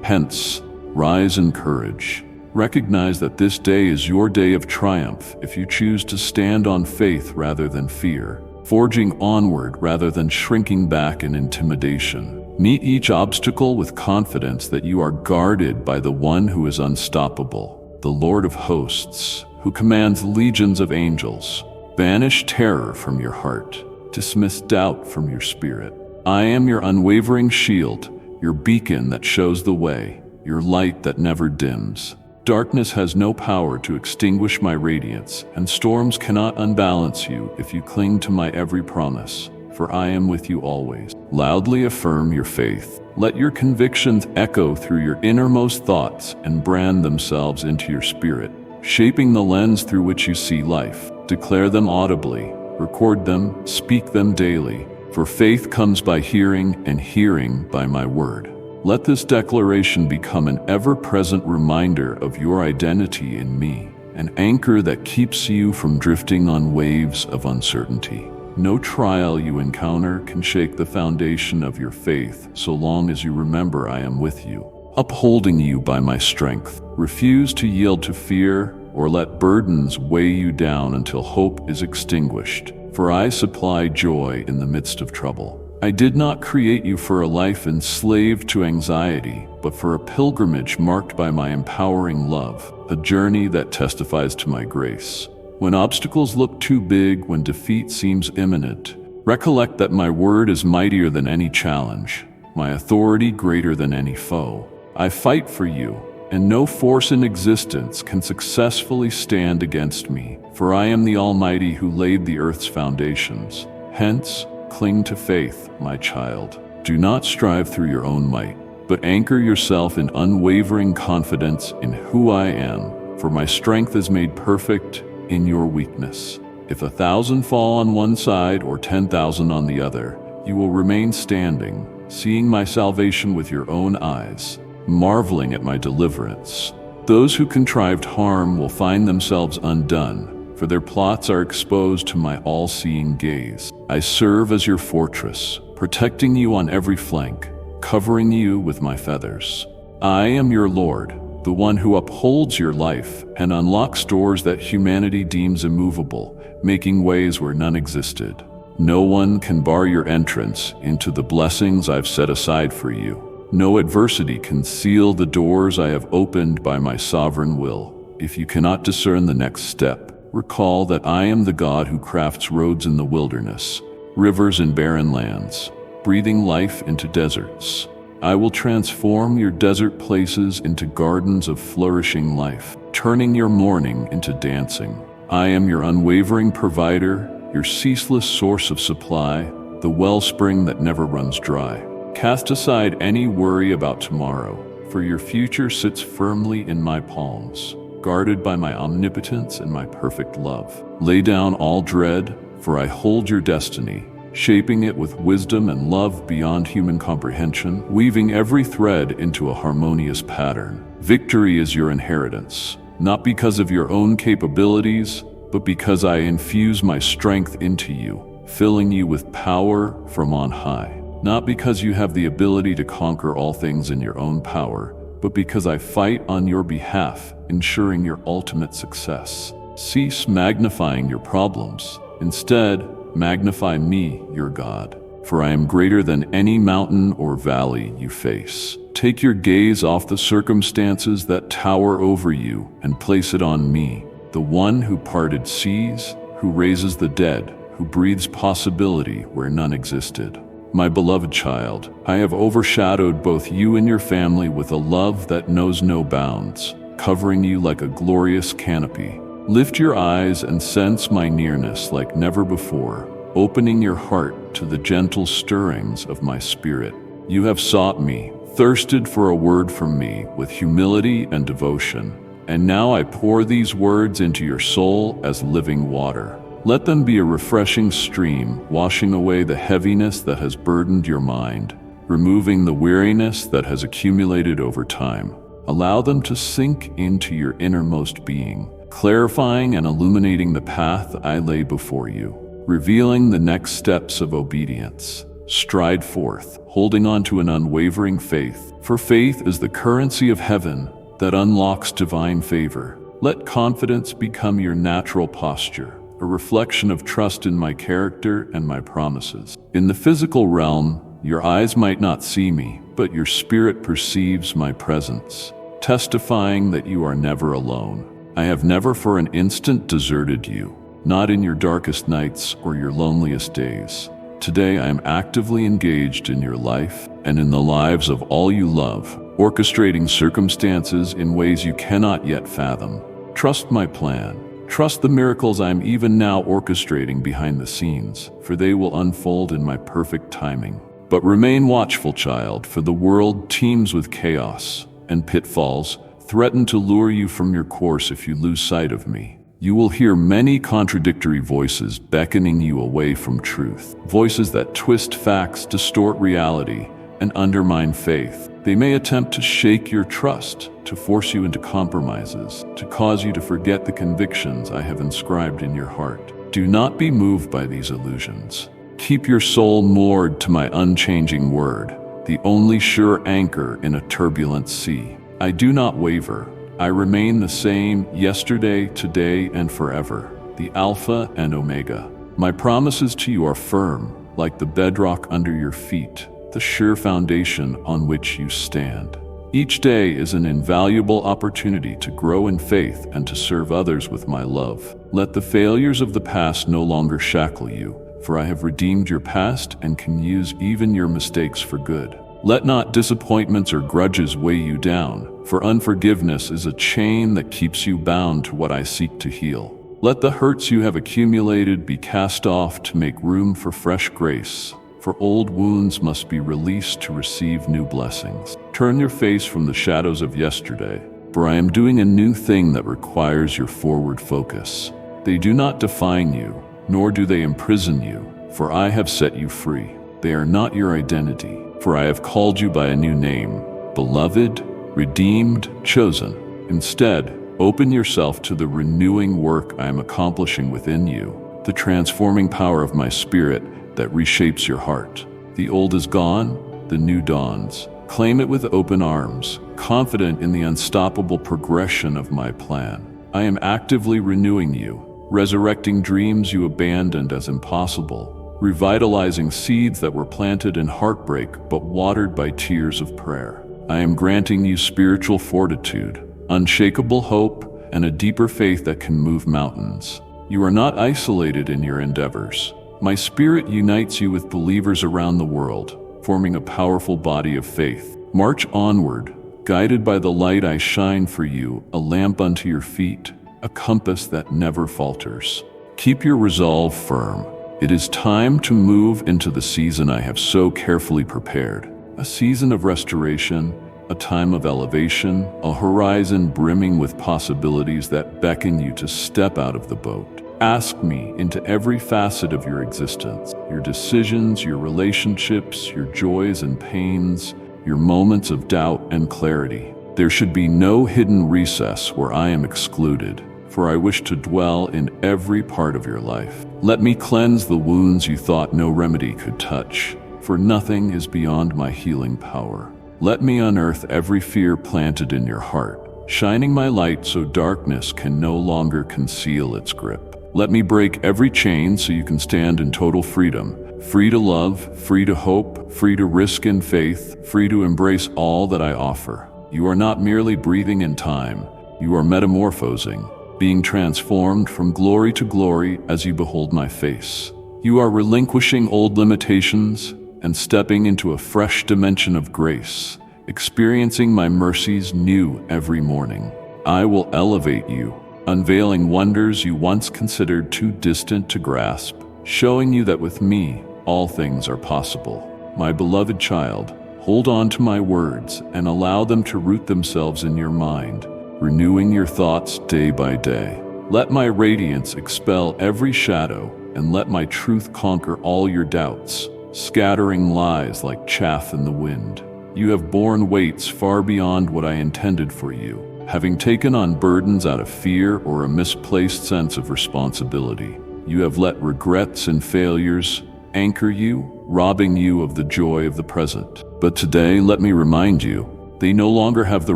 Hence, rise in courage. Recognize that this day is your day of triumph if you choose to stand on faith rather than fear, forging onward rather than shrinking back in intimidation. Meet each obstacle with confidence that you are guarded by the one who is unstoppable, the Lord of hosts, who commands legions of angels. Banish terror from your heart, dismiss doubt from your spirit. I am your unwavering shield, your beacon that shows the way, your light that never dims. Darkness has no power to extinguish my radiance, and storms cannot unbalance you if you cling to my every promise, for I am with you always. Loudly affirm your faith. Let your convictions echo through your innermost thoughts and brand themselves into your spirit, shaping the lens through which you see life. Declare them audibly, record them, speak them daily, for faith comes by hearing, and hearing by my word. Let this declaration become an ever-present reminder of your identity in me, an anchor that keeps you from drifting on waves of uncertainty. No trial you encounter can shake the foundation of your faith so long as you remember I am with you, upholding you by my strength. Refuse to yield to fear or let burdens weigh you down until hope is extinguished, for I supply joy in the midst of trouble. I did not create you for a life enslaved to anxiety, but for a pilgrimage marked by my empowering love, a journey that testifies to my grace. When obstacles look too big, when defeat seems imminent, recollect that my word is mightier than any challenge, my authority greater than any foe. I fight for you, and no force in existence can successfully stand against me, for I am the Almighty who laid the earth's foundations. Hence, cling to faith, my child. Do not strive through your own might, but anchor yourself in unwavering confidence in who I am, for my strength is made perfect in your weakness. If 1,000 fall on one side or 10,000 on the other, you will remain standing, seeing my salvation with your own eyes, marveling at my deliverance. Those who contrived harm will find themselves undone, for their plots are exposed to my all-seeing gaze. I serve as your fortress, protecting you on every flank, covering you with my feathers. I am your Lord, the one who upholds your life and unlocks doors that humanity deems immovable, making ways where none existed. No one can bar your entrance into the blessings I've set aside for you. No adversity can seal the doors I have opened by my sovereign will. If you cannot discern the next step, recall that I am the God who crafts roads in the wilderness, rivers in barren lands, breathing life into deserts. I will transform your desert places into gardens of flourishing life, turning your mourning into dancing. I am your unwavering provider, your ceaseless source of supply, the wellspring that never runs dry. Cast aside any worry about tomorrow, for your future sits firmly in my palms, guarded by my omnipotence and my perfect love. Lay down all dread, for I hold your destiny, shaping it with wisdom and love beyond human comprehension, weaving every thread into a harmonious pattern. Victory is your inheritance, not because of your own capabilities, but because I infuse my strength into you, filling you with power from on high. Not because you have the ability to conquer all things in your own power, but because I fight on your behalf, ensuring your ultimate success. Cease magnifying your problems. Instead, magnify me, your God, for I am greater than any mountain or valley you face. Take your gaze off the circumstances that tower over you and place it on me, the one who parted seas, who raises the dead, who breathes possibility where none existed. My beloved child, I have overshadowed both you and your family with a love that knows no bounds, covering you like a glorious canopy. Lift your eyes and sense my nearness like never before, opening your heart to the gentle stirrings of my spirit. You have sought me, thirsted for a word from me with humility and devotion, and now I pour these words into your soul as living water. Let them be a refreshing stream, washing away the heaviness that has burdened your mind, removing the weariness that has accumulated over time. Allow them to sink into your innermost being, clarifying and illuminating the path I lay before you, revealing the next steps of obedience. Stride forth, holding on to an unwavering faith, for faith is the currency of heaven that unlocks divine favor. Let confidence become your natural posture, a reflection of trust in my character and my promises. In the physical realm, your eyes might not see me, but your spirit perceives my presence, testifying that you are never alone. I have never for an instant deserted you, not in your darkest nights or your loneliest days. Today I am actively engaged in your life and in the lives of all you love, orchestrating circumstances in ways you cannot yet fathom. Trust my plan. Trust the miracles I am even now orchestrating behind the scenes, for they will unfold in my perfect timing. But remain watchful, child, for the world teems with chaos, and pitfalls threaten to lure you from your course if you lose sight of me. You will hear many contradictory voices beckoning you away from truth, voices that twist facts, distort reality, and undermine faith. They may attempt to shake your trust, to force you into compromises, to cause you to forget the convictions I have inscribed in your heart. Do not be moved by these illusions. Keep your soul moored to my unchanging word, the only sure anchor in a turbulent sea. I do not waver. I remain the same yesterday, today, and forever, the Alpha and Omega. My promises to you are firm, like the bedrock under your feet, the sure foundation on which you stand. Each day is an invaluable opportunity to grow in faith and to serve others with my love. Let the failures of the past no longer shackle you, for I have redeemed your past and can use even your mistakes for good. Let not disappointments or grudges weigh you down, for unforgiveness is a chain that keeps you bound to what I seek to heal. Let the hurts you have accumulated be cast off to make room for fresh grace, for old wounds must be released to receive new blessings. Turn your face from the shadows of yesterday, for I am doing a new thing that requires your forward focus. They do not define you, nor do they imprison you, for I have set you free. They are not your identity, for I have called you by a new name, beloved, redeemed, chosen. Instead, open yourself to the renewing work I am accomplishing within you, the transforming power of my spirit that reshapes your heart. The old is gone, the new dawns. Claim it with open arms, confident in the unstoppable progression of my plan. I am actively renewing you, resurrecting dreams you abandoned as impossible, revitalizing seeds that were planted in heartbreak but watered by tears of prayer. I am granting you spiritual fortitude, unshakable hope, and a deeper faith that can move mountains. You are not isolated in your endeavors. My spirit unites you with believers around the world, forming a powerful body of faith. March onward, guided by the light I shine for you, a lamp unto your feet, a compass that never falters. Keep your resolve firm. It is time to move into the season I have so carefully prepared. A season of restoration, a time of elevation, a horizon brimming with possibilities that beckon you to step out of the boat. Ask me into every facet of your existence, your decisions, your relationships, your joys and pains, your moments of doubt and clarity. There should be no hidden recess where I am excluded, for I wish to dwell in every part of your life. Let me cleanse the wounds you thought no remedy could touch, for nothing is beyond my healing power. Let me unearth every fear planted in your heart, shining my light so darkness can no longer conceal its grip. Let me break every chain so you can stand in total freedom, free to love, free to hope, free to risk in faith, free to embrace all that I offer. You are not merely breathing in time, you are metamorphosing, being transformed from glory to glory as you behold my face. You are relinquishing old limitations and stepping into a fresh dimension of grace, experiencing my mercies new every morning. I will elevate you, unveiling wonders you once considered too distant to grasp, showing you that with me, all things are possible. My beloved child, hold on to my words and allow them to root themselves in your mind, renewing your thoughts day by day. Let my radiance expel every shadow and let my truth conquer all your doubts, scattering lies like chaff in the wind. You have borne weights far beyond what I intended for you, having taken on burdens out of fear or a misplaced sense of responsibility. You have let regrets and failures anchor you, robbing you of the joy of the present. But today, let me remind you, they no longer have the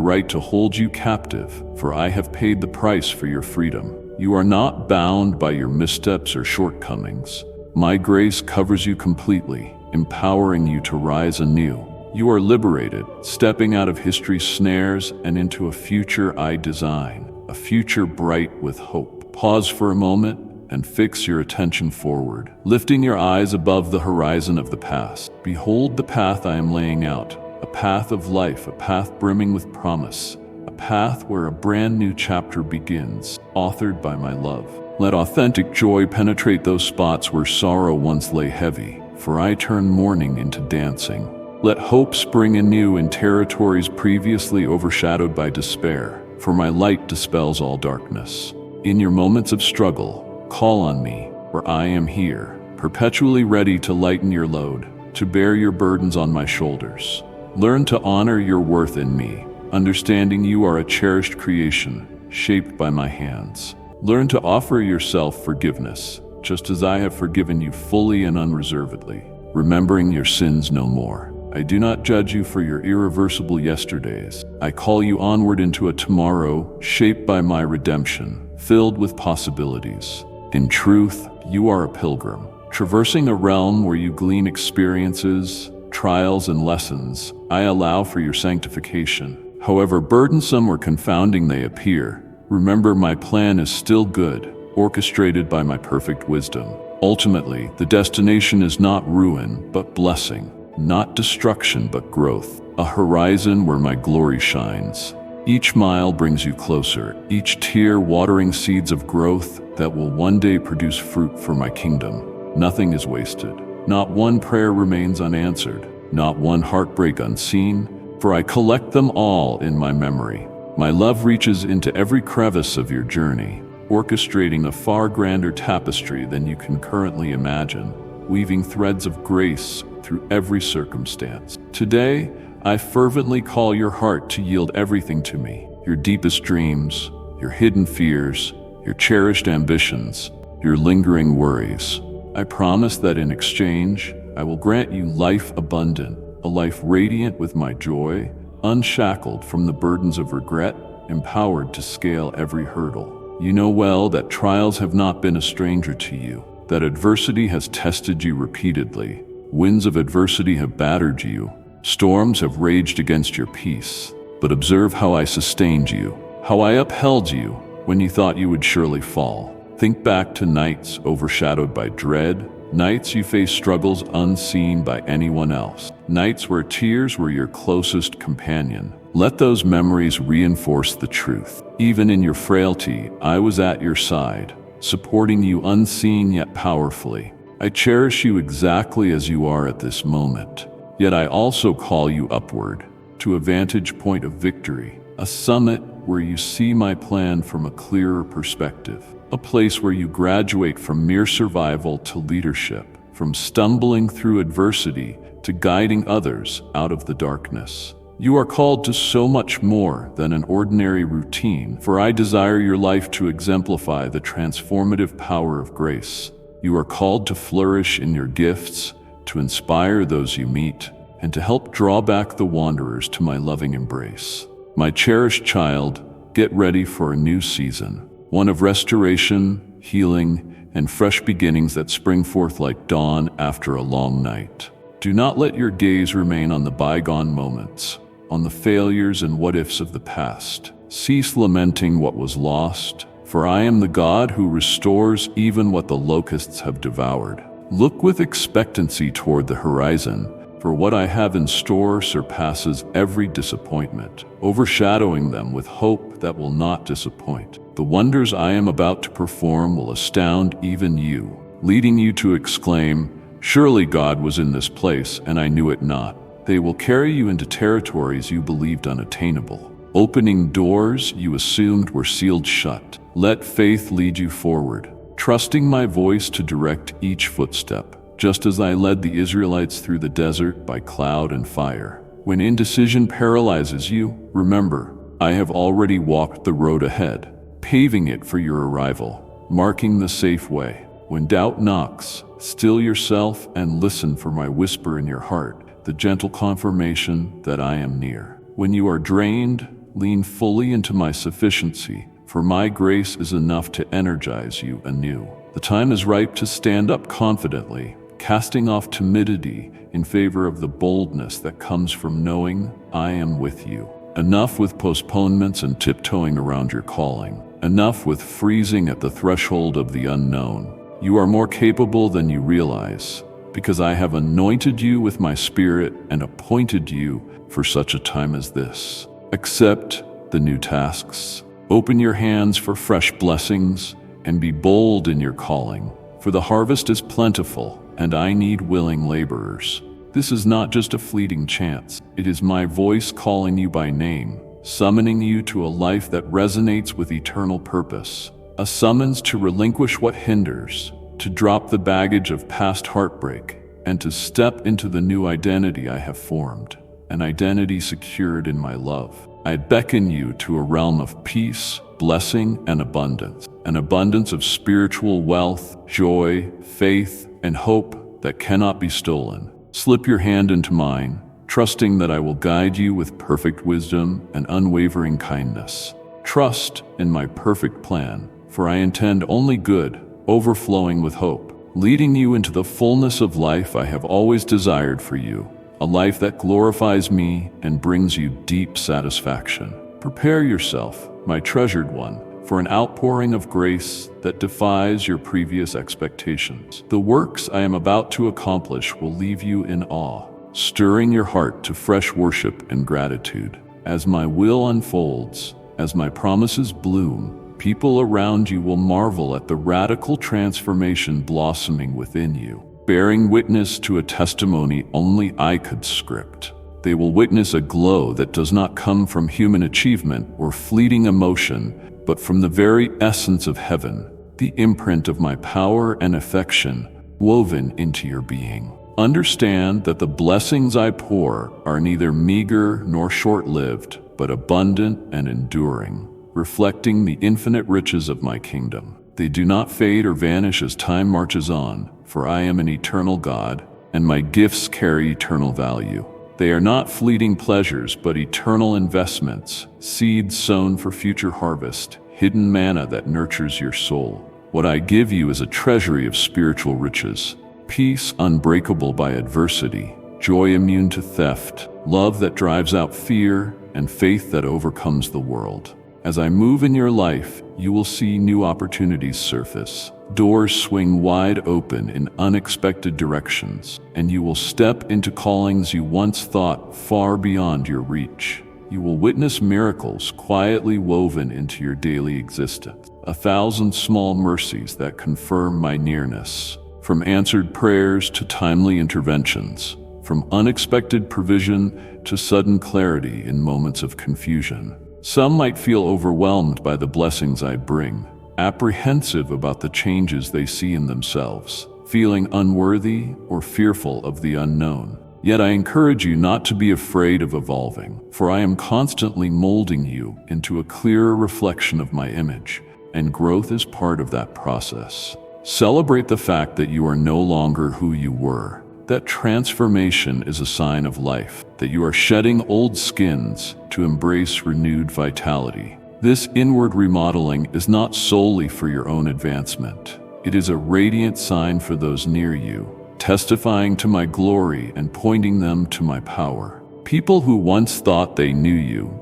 right to hold you captive, for I have paid the price for your freedom. You are not bound by your missteps or shortcomings. My grace covers you completely, empowering you to rise anew. You are liberated, stepping out of history's snares and into a future I design, a future bright with hope. Pause for a moment and fix your attention forward, lifting your eyes above the horizon of the past. Behold the path I am laying out, a path of life, a path brimming with promise, a path where a brand new chapter begins, authored by my love. Let authentic joy penetrate those spots where sorrow once lay heavy, for I turn mourning into dancing. Let hope spring anew in territories previously overshadowed by despair, for my light dispels all darkness. In your moments of struggle, call on me, for I am here, perpetually ready to lighten your load, to bear your burdens on my shoulders. Learn to honor your worth in me, understanding you are a cherished creation, shaped by my hands. Learn to offer yourself forgiveness, just as I have forgiven you fully and unreservedly, remembering your sins no more. I do not judge you for your irreversible yesterdays. I call you onward into a tomorrow shaped by my redemption, filled with possibilities. In truth, you are a pilgrim, traversing a realm where you glean experiences, trials, and lessons. I allow for your sanctification. However burdensome or confounding they appear, remember my plan is still good, orchestrated by my perfect wisdom. Ultimately, the destination is not ruin, but blessing. Not destruction, but growth, a horizon where my glory shines. Each mile brings you closer, each tear watering seeds of growth that will one day produce fruit for my kingdom. Nothing is wasted. Not one prayer remains unanswered, not one heartbreak unseen, for I collect them all in my memory. My love reaches into every crevice of your journey, orchestrating a far grander tapestry than you can currently imagine, weaving threads of grace through every circumstance. Today, I fervently call your heart to yield everything to me, your deepest dreams, your hidden fears, your cherished ambitions, your lingering worries. I promise that in exchange, I will grant you life abundant, a life radiant with my joy, unshackled from the burdens of regret, empowered to scale every hurdle. You know well that trials have not been a stranger to you. that adversity has tested you repeatedly. Winds of adversity have battered you. Storms have raged against your peace. But observe how I sustained you, how I upheld you when you thought you would surely fall. Think back to nights overshadowed by dread, nights you faced struggles unseen by anyone else, nights where tears were your closest companion. Let those memories reinforce the truth. Even in your frailty, I was at your side, supporting you unseen yet powerfully. I cherish you exactly as you are at this moment. Yet I also call you upward, to a vantage point of victory, a summit where you see my plan from a clearer perspective, a place where you graduate from mere survival to leadership, from stumbling through adversity to guiding others out of the darkness. You are called to so much more than an ordinary routine, for I desire your life to exemplify the transformative power of grace. You are called to flourish in your gifts, to inspire those you meet, and to help draw back the wanderers to my loving embrace. My cherished child, get ready for a new season, one of restoration, healing, and fresh beginnings that spring forth like dawn after a long night. Do not let your gaze remain on the bygone moments, on the failures and what-ifs of the past. Cease lamenting what was lost, for I am the God who restores even what the locusts have devoured. Look with expectancy toward the horizon, for what I have in store surpasses every disappointment, overshadowing them with hope that will not disappoint. The wonders I am about to perform will astound even you, leading you to exclaim, "Surely God was in this place, and I knew it not." They will carry you into territories you believed unattainable, opening doors you assumed were sealed shut. Let faith lead you forward, trusting my voice to direct each footstep, just as I led the Israelites through the desert by cloud and fire. When indecision paralyzes you, remember, I have already walked the road ahead, paving it for your arrival, marking the safe way. When doubt knocks, still yourself and listen for my whisper in your heart, the gentle confirmation that I am near. When you are drained, lean fully into my sufficiency, for my grace is enough to energize you anew. The time is ripe to stand up confidently, casting off timidity in favor of the boldness that comes from knowing I am with you. Enough with postponements and tiptoeing around your calling. Enough with freezing at the threshold of the unknown. You are more capable than you realize, because I have anointed you with my spirit and appointed you for such a time as this. Accept the new tasks. Open your hands for fresh blessings and be bold in your calling, for the harvest is plentiful and I need willing laborers. This is not just a fleeting chance. It is my voice calling you by name, summoning you to a life that resonates with eternal purpose, a summons to relinquish what hinders, to drop the baggage of past heartbreak, and to step into the new identity I have formed, an identity secured in my love. I beckon you to a realm of peace, blessing, and abundance, an abundance of spiritual wealth, joy, faith, and hope that cannot be stolen. Slip your hand into mine, trusting that I will guide you with perfect wisdom and unwavering kindness. Trust in my perfect plan, for I intend only good, overflowing with hope, leading you into the fullness of life I have always desired for you, a life that glorifies me and brings you deep satisfaction. Prepare yourself, my treasured one, for an outpouring of grace that defies your previous expectations. The works I am about to accomplish will leave you in awe, stirring your heart to fresh worship and gratitude. As my will unfolds, as my promises bloom, people around you will marvel at the radical transformation blossoming within you, bearing witness to a testimony only I could script. They will witness a glow that does not come from human achievement or fleeting emotion, but from the very essence of heaven, the imprint of my power and affection woven into your being. Understand that the blessings I pour are neither meager nor short-lived, but abundant and enduring, reflecting the infinite riches of my kingdom. They do not fade or vanish as time marches on, for I am an eternal God, and my gifts carry eternal value. They are not fleeting pleasures, but eternal investments, seeds sown for future harvest, hidden manna that nurtures your soul. What I give you is a treasury of spiritual riches, peace unbreakable by adversity, joy immune to theft, love that drives out fear, and faith that overcomes the world. As I move in your life, you will see new opportunities surface. Doors swing wide open in unexpected directions, and you will step into callings you once thought far beyond your reach. You will witness miracles quietly woven into your daily existence, 1,000 small mercies that confirm my nearness. From answered prayers to timely interventions, from unexpected provision to sudden clarity in moments of confusion. Some might feel overwhelmed by the blessings I bring, apprehensive about the changes they see in themselves, feeling unworthy or fearful of the unknown. Yet I encourage you not to be afraid of evolving, for I am constantly molding you into a clearer reflection of my image, and growth is part of that process. Celebrate the fact that you are no longer who you were. That transformation is a sign of life, that you are shedding old skins to embrace renewed vitality. This inward remodeling is not solely for your own advancement. It is a radiant sign for those near you, testifying to my glory and pointing them to my power. People who once thought they knew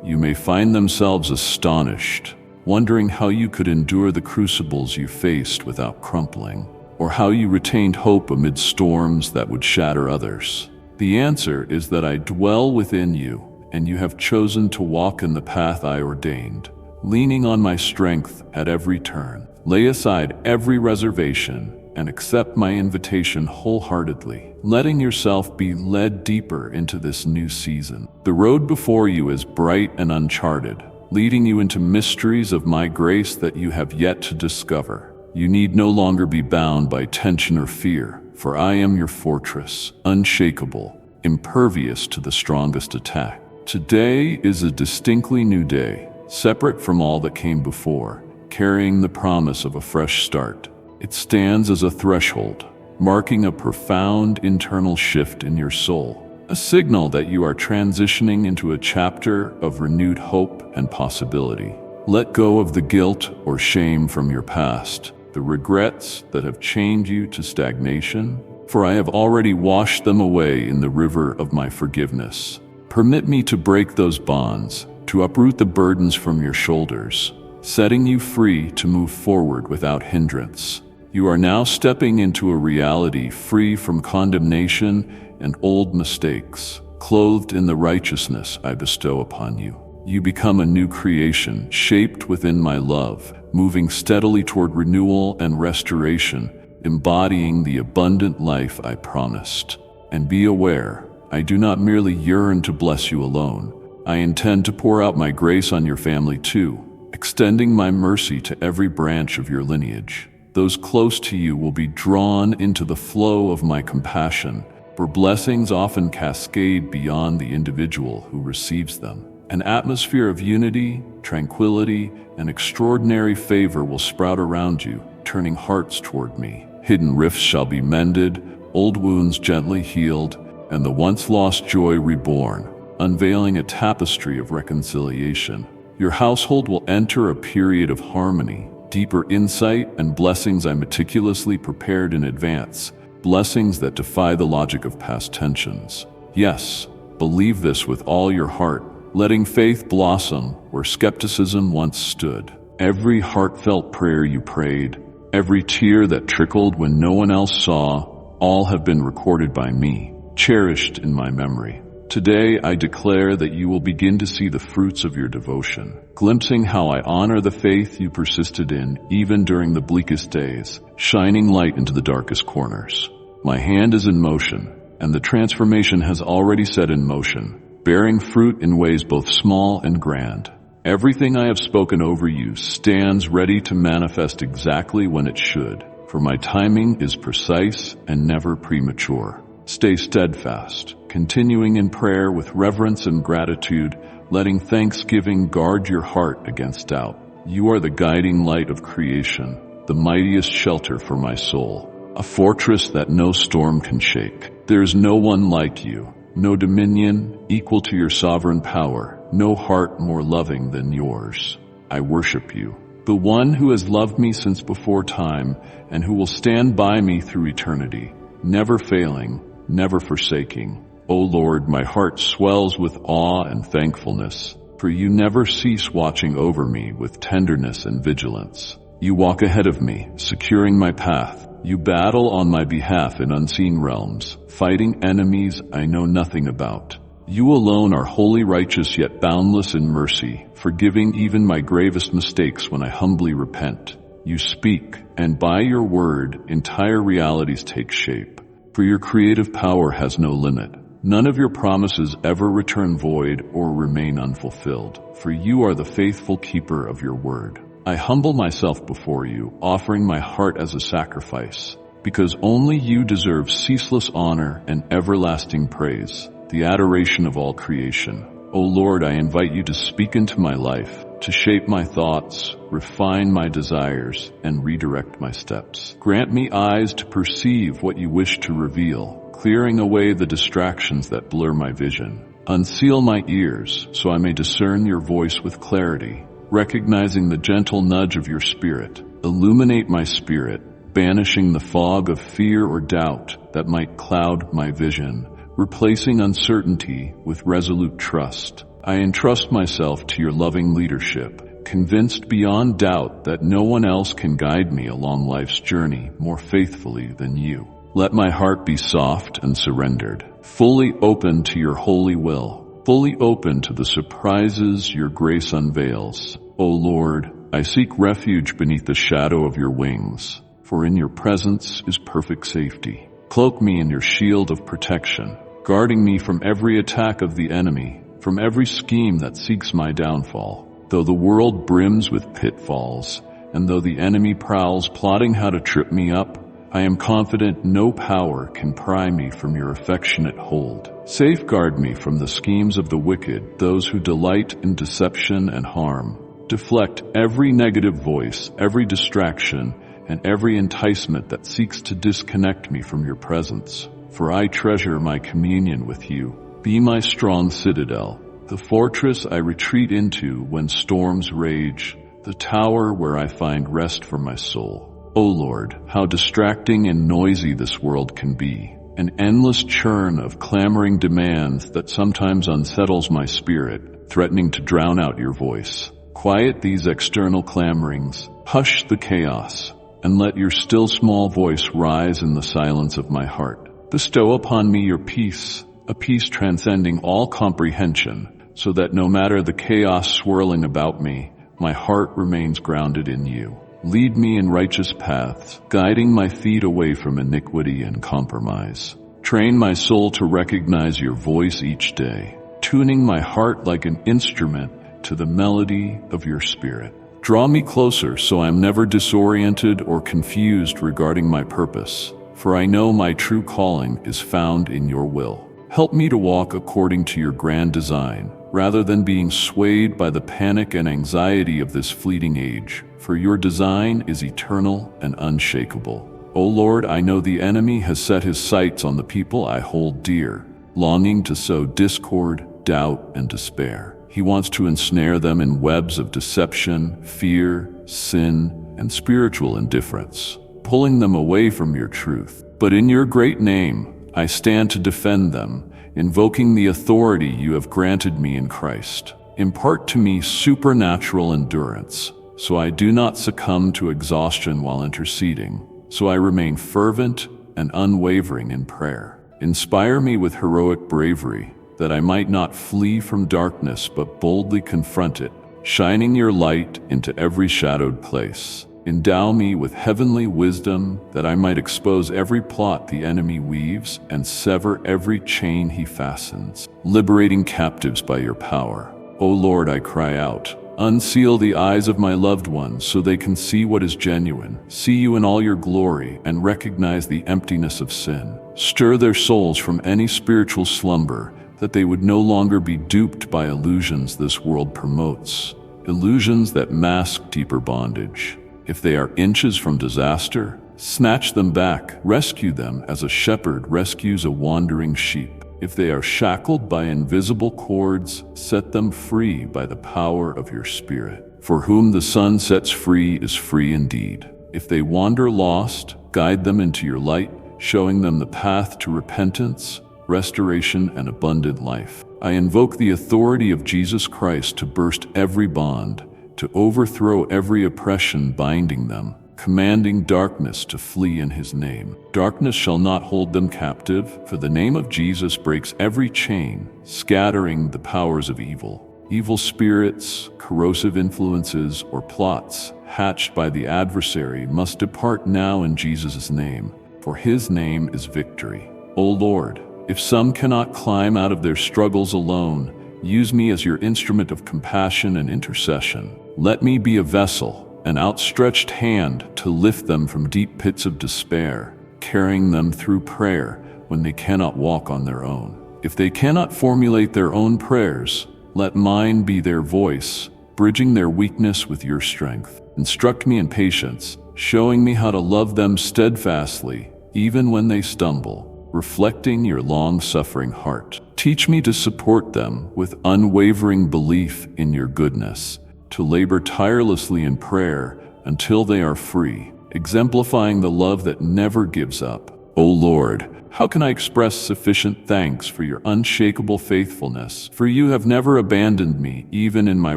you may find themselves astonished, wondering how you could endure the crucibles you faced without crumpling, or how you retained hope amid storms that would shatter others. The answer is that I dwell within you, and you have chosen to walk in the path I ordained, leaning on my strength at every turn. Lay aside every reservation and accept my invitation wholeheartedly, letting yourself be led deeper into this new season. The road before you is bright and uncharted, leading you into mysteries of my grace that you have yet to discover. You need no longer be bound by tension or fear, for I am your fortress, unshakable, impervious to the strongest attack. Today is a distinctly new day, separate from all that came before, carrying the promise of a fresh start. It stands as a threshold, marking a profound internal shift in your soul, a signal that you are transitioning into a chapter of renewed hope and possibility. Let go of the guilt or shame from your past, the regrets that have chained you to stagnation, for I have already washed them away in the river of my forgiveness. Permit me to break those bonds, to uproot the burdens from your shoulders, setting you free to move forward without hindrance. You are now stepping into a reality free from condemnation and old mistakes, clothed in the righteousness I bestow upon you. You become a new creation, shaped within my love, moving steadily toward renewal and restoration, embodying the abundant life I promised. And be aware, I do not merely yearn to bless you alone. I intend to pour out my grace on your family too, extending my mercy to every branch of your lineage. Those close to you will be drawn into the flow of my compassion, where blessings often cascade beyond the individual who receives them. An atmosphere of unity, tranquility, and extraordinary favor will sprout around you, turning hearts toward me. Hidden rifts shall be mended, old wounds gently healed, and the once lost joy reborn, unveiling a tapestry of reconciliation. Your household will enter a period of harmony, deeper insight, and blessings I meticulously prepared in advance, blessings that defy the logic of past tensions. Yes, believe this with all your heart, letting faith blossom where skepticism once stood. Every heartfelt prayer you prayed, every tear that trickled when no one else saw, all have been recorded by me, cherished in my memory. Today I declare that you will begin to see the fruits of your devotion, glimpsing how I honor the faith you persisted in even during the bleakest days, shining light into the darkest corners. My hand is in motion, and the transformation has already set in motion, bearing fruit in ways both small and grand. Everything I have spoken over you stands ready to manifest exactly when it should, for my timing is precise and never premature. Stay steadfast, continuing in prayer with reverence and gratitude, letting thanksgiving guard your heart against doubt. You are the guiding light of creation, the mightiest shelter for my soul, a fortress that no storm can shake. There is no one like you, no dominion equal to your sovereign power, no heart more loving than yours. I worship you, the one who has loved me since before time and who will stand by me through eternity, never failing, never forsaking. O Lord, my heart swells with awe and thankfulness, for you never cease watching over me with tenderness and vigilance. You walk ahead of me, securing my path. You battle on my behalf in unseen realms, fighting enemies I know nothing about. You alone are wholly righteous yet boundless in mercy, forgiving even my gravest mistakes when I humbly repent. You speak, and by your word, entire realities take shape. For your creative power has no limit. None of your promises ever return void or remain unfulfilled, for you are the faithful keeper of your word. I humble myself before you, offering my heart as a sacrifice, because only you deserve ceaseless honor and everlasting praise, the adoration of all creation. O Lord, I invite you to speak into my life, to shape my thoughts, refine my desires, and redirect my steps. Grant me eyes to perceive what you wish to reveal, clearing away the distractions that blur my vision. Unseal my ears so I may discern your voice with clarity, recognizing the gentle nudge of your spirit. Illuminate my spirit, banishing the fog of fear or doubt that might cloud my vision, replacing uncertainty with resolute trust. I entrust myself to your loving leadership, convinced beyond doubt that no one else can guide me along life's journey more faithfully than you. Let my heart be soft and surrendered, fully open to your holy will, fully open to the surprises your grace unveils. O Lord, I seek refuge beneath the shadow of your wings, for in your presence is perfect safety. Cloak me in your shield of protection, guarding me from every attack of the enemy, from every scheme that seeks my downfall. Though the world brims with pitfalls, and though the enemy prowls plotting how to trip me up, I am confident no power can pry me from your affectionate hold. Safeguard me from the schemes of the wicked, those who delight in deception and harm. Deflect every negative voice, every distraction, and every enticement that seeks to disconnect me from your presence. For I treasure my communion with you. Be my strong citadel, the fortress I retreat into when storms rage, the tower where I find rest for my soul. O Lord, how distracting and noisy this world can be, an endless churn of clamoring demands that sometimes unsettles my spirit, threatening to drown out your voice. Quiet these external clamorings, hush the chaos, and let your still small voice rise in the silence of my heart. Bestow upon me your peace, a peace transcending all comprehension, so that no matter the chaos swirling about me, my heart remains grounded in you. Lead me in righteous paths, guiding my feet away from iniquity and compromise. Train my soul to recognize your voice each day, tuning my heart like an instrument to the melody of your spirit. Draw me closer so I am never disoriented or confused regarding my purpose, for I know my true calling is found in your will. Help me to walk according to your grand design, rather than being swayed by the panic and anxiety of this fleeting age, for your design is eternal and unshakable. O Lord, I know the enemy has set his sights on the people I hold dear, longing to sow discord, doubt, and despair. He wants to ensnare them in webs of deception, fear, sin, and spiritual indifference, pulling them away from your truth. But in your great name, I stand to defend them, invoking the authority you have granted me in Christ. Impart to me supernatural endurance, so I do not succumb to exhaustion while interceding, so I remain fervent and unwavering in prayer. Inspire me with heroic bravery, that I might not flee from darkness but boldly confront it, shining your light into every shadowed place. Endow me with heavenly wisdom, that I might expose every plot the enemy weaves and sever every chain he fastens, liberating captives by your power. O Lord, I cry out, unseal the eyes of my loved ones so they can see what is genuine, see you in all your glory, and recognize the emptiness of sin. Stir their souls from any spiritual slumber, that they would no longer be duped by illusions this world promotes, illusions that mask deeper bondage. If they are inches from disaster, snatch them back, rescue them as a shepherd rescues a wandering sheep. If they are shackled by invisible cords, set them free by the power of your Spirit. For whom the Son sets free is free indeed. If they wander lost, guide them into your light, showing them the path to repentance, restoration, and abundant life. I invoke the authority of Jesus Christ to burst every bond, to overthrow every oppression binding them, commanding darkness to flee in his name. Darkness shall not hold them captive, for the name of Jesus breaks every chain, scattering the powers of evil. Evil spirits, corrosive influences, or plots hatched by the adversary must depart now in Jesus' name, for his name is victory. O Lord, if some cannot climb out of their struggles alone, use me as your instrument of compassion and intercession. Let me be a vessel, an outstretched hand to lift them from deep pits of despair, carrying them through prayer when they cannot walk on their own. If they cannot formulate their own prayers, let mine be their voice, bridging their weakness with your strength. Instruct me in patience, showing me how to love them steadfastly, even when they stumble, reflecting your long-suffering heart. Teach me to support them with unwavering belief in your goodness, to labor tirelessly in prayer until they are free, exemplifying the love that never gives up. O Lord, how can I express sufficient thanks for your unshakable faithfulness? For you have never abandoned me, even in my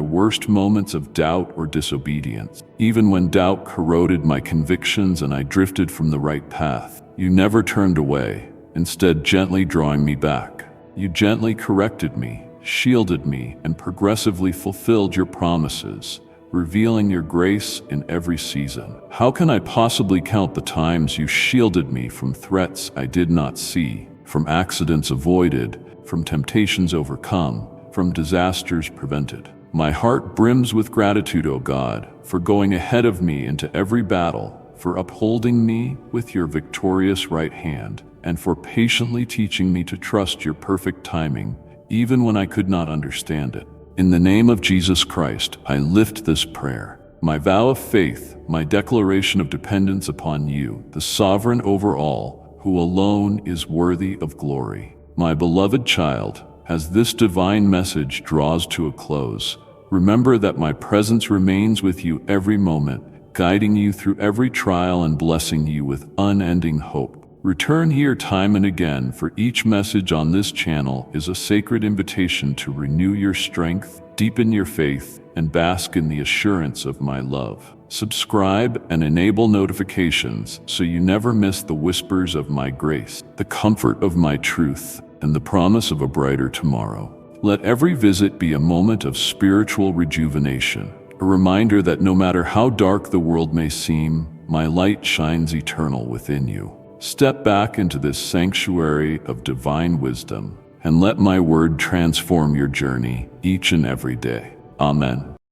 worst moments of doubt or disobedience. Even when doubt corroded my convictions and I drifted from the right path, you never turned away, instead gently drawing me back. You gently corrected me, shielded me, and progressively fulfilled your promises, revealing your grace in every season. How can I possibly count the times you shielded me from threats I did not see, from accidents avoided, from temptations overcome, from disasters prevented? My heart brims with gratitude, O God, for going ahead of me into every battle, for upholding me with your victorious right hand, and for patiently teaching me to trust your perfect timing, even when I could not understand it. In the name of Jesus Christ, I lift this prayer, my vow of faith, my declaration of dependence upon you, the sovereign over all, who alone is worthy of glory. My beloved child, as this divine message draws to a close, remember that my presence remains with you every moment, guiding you through every trial and blessing you with unending hope. Return here time and again, for each message on this channel is a sacred invitation to renew your strength, deepen your faith, and bask in the assurance of my love. Subscribe and enable notifications so you never miss the whispers of my grace, the comfort of my truth, and the promise of a brighter tomorrow. Let every visit be a moment of spiritual rejuvenation, a reminder that no matter how dark the world may seem, my light shines eternal within you. Step back into this sanctuary of divine wisdom and let my word transform your journey each and every day. Amen.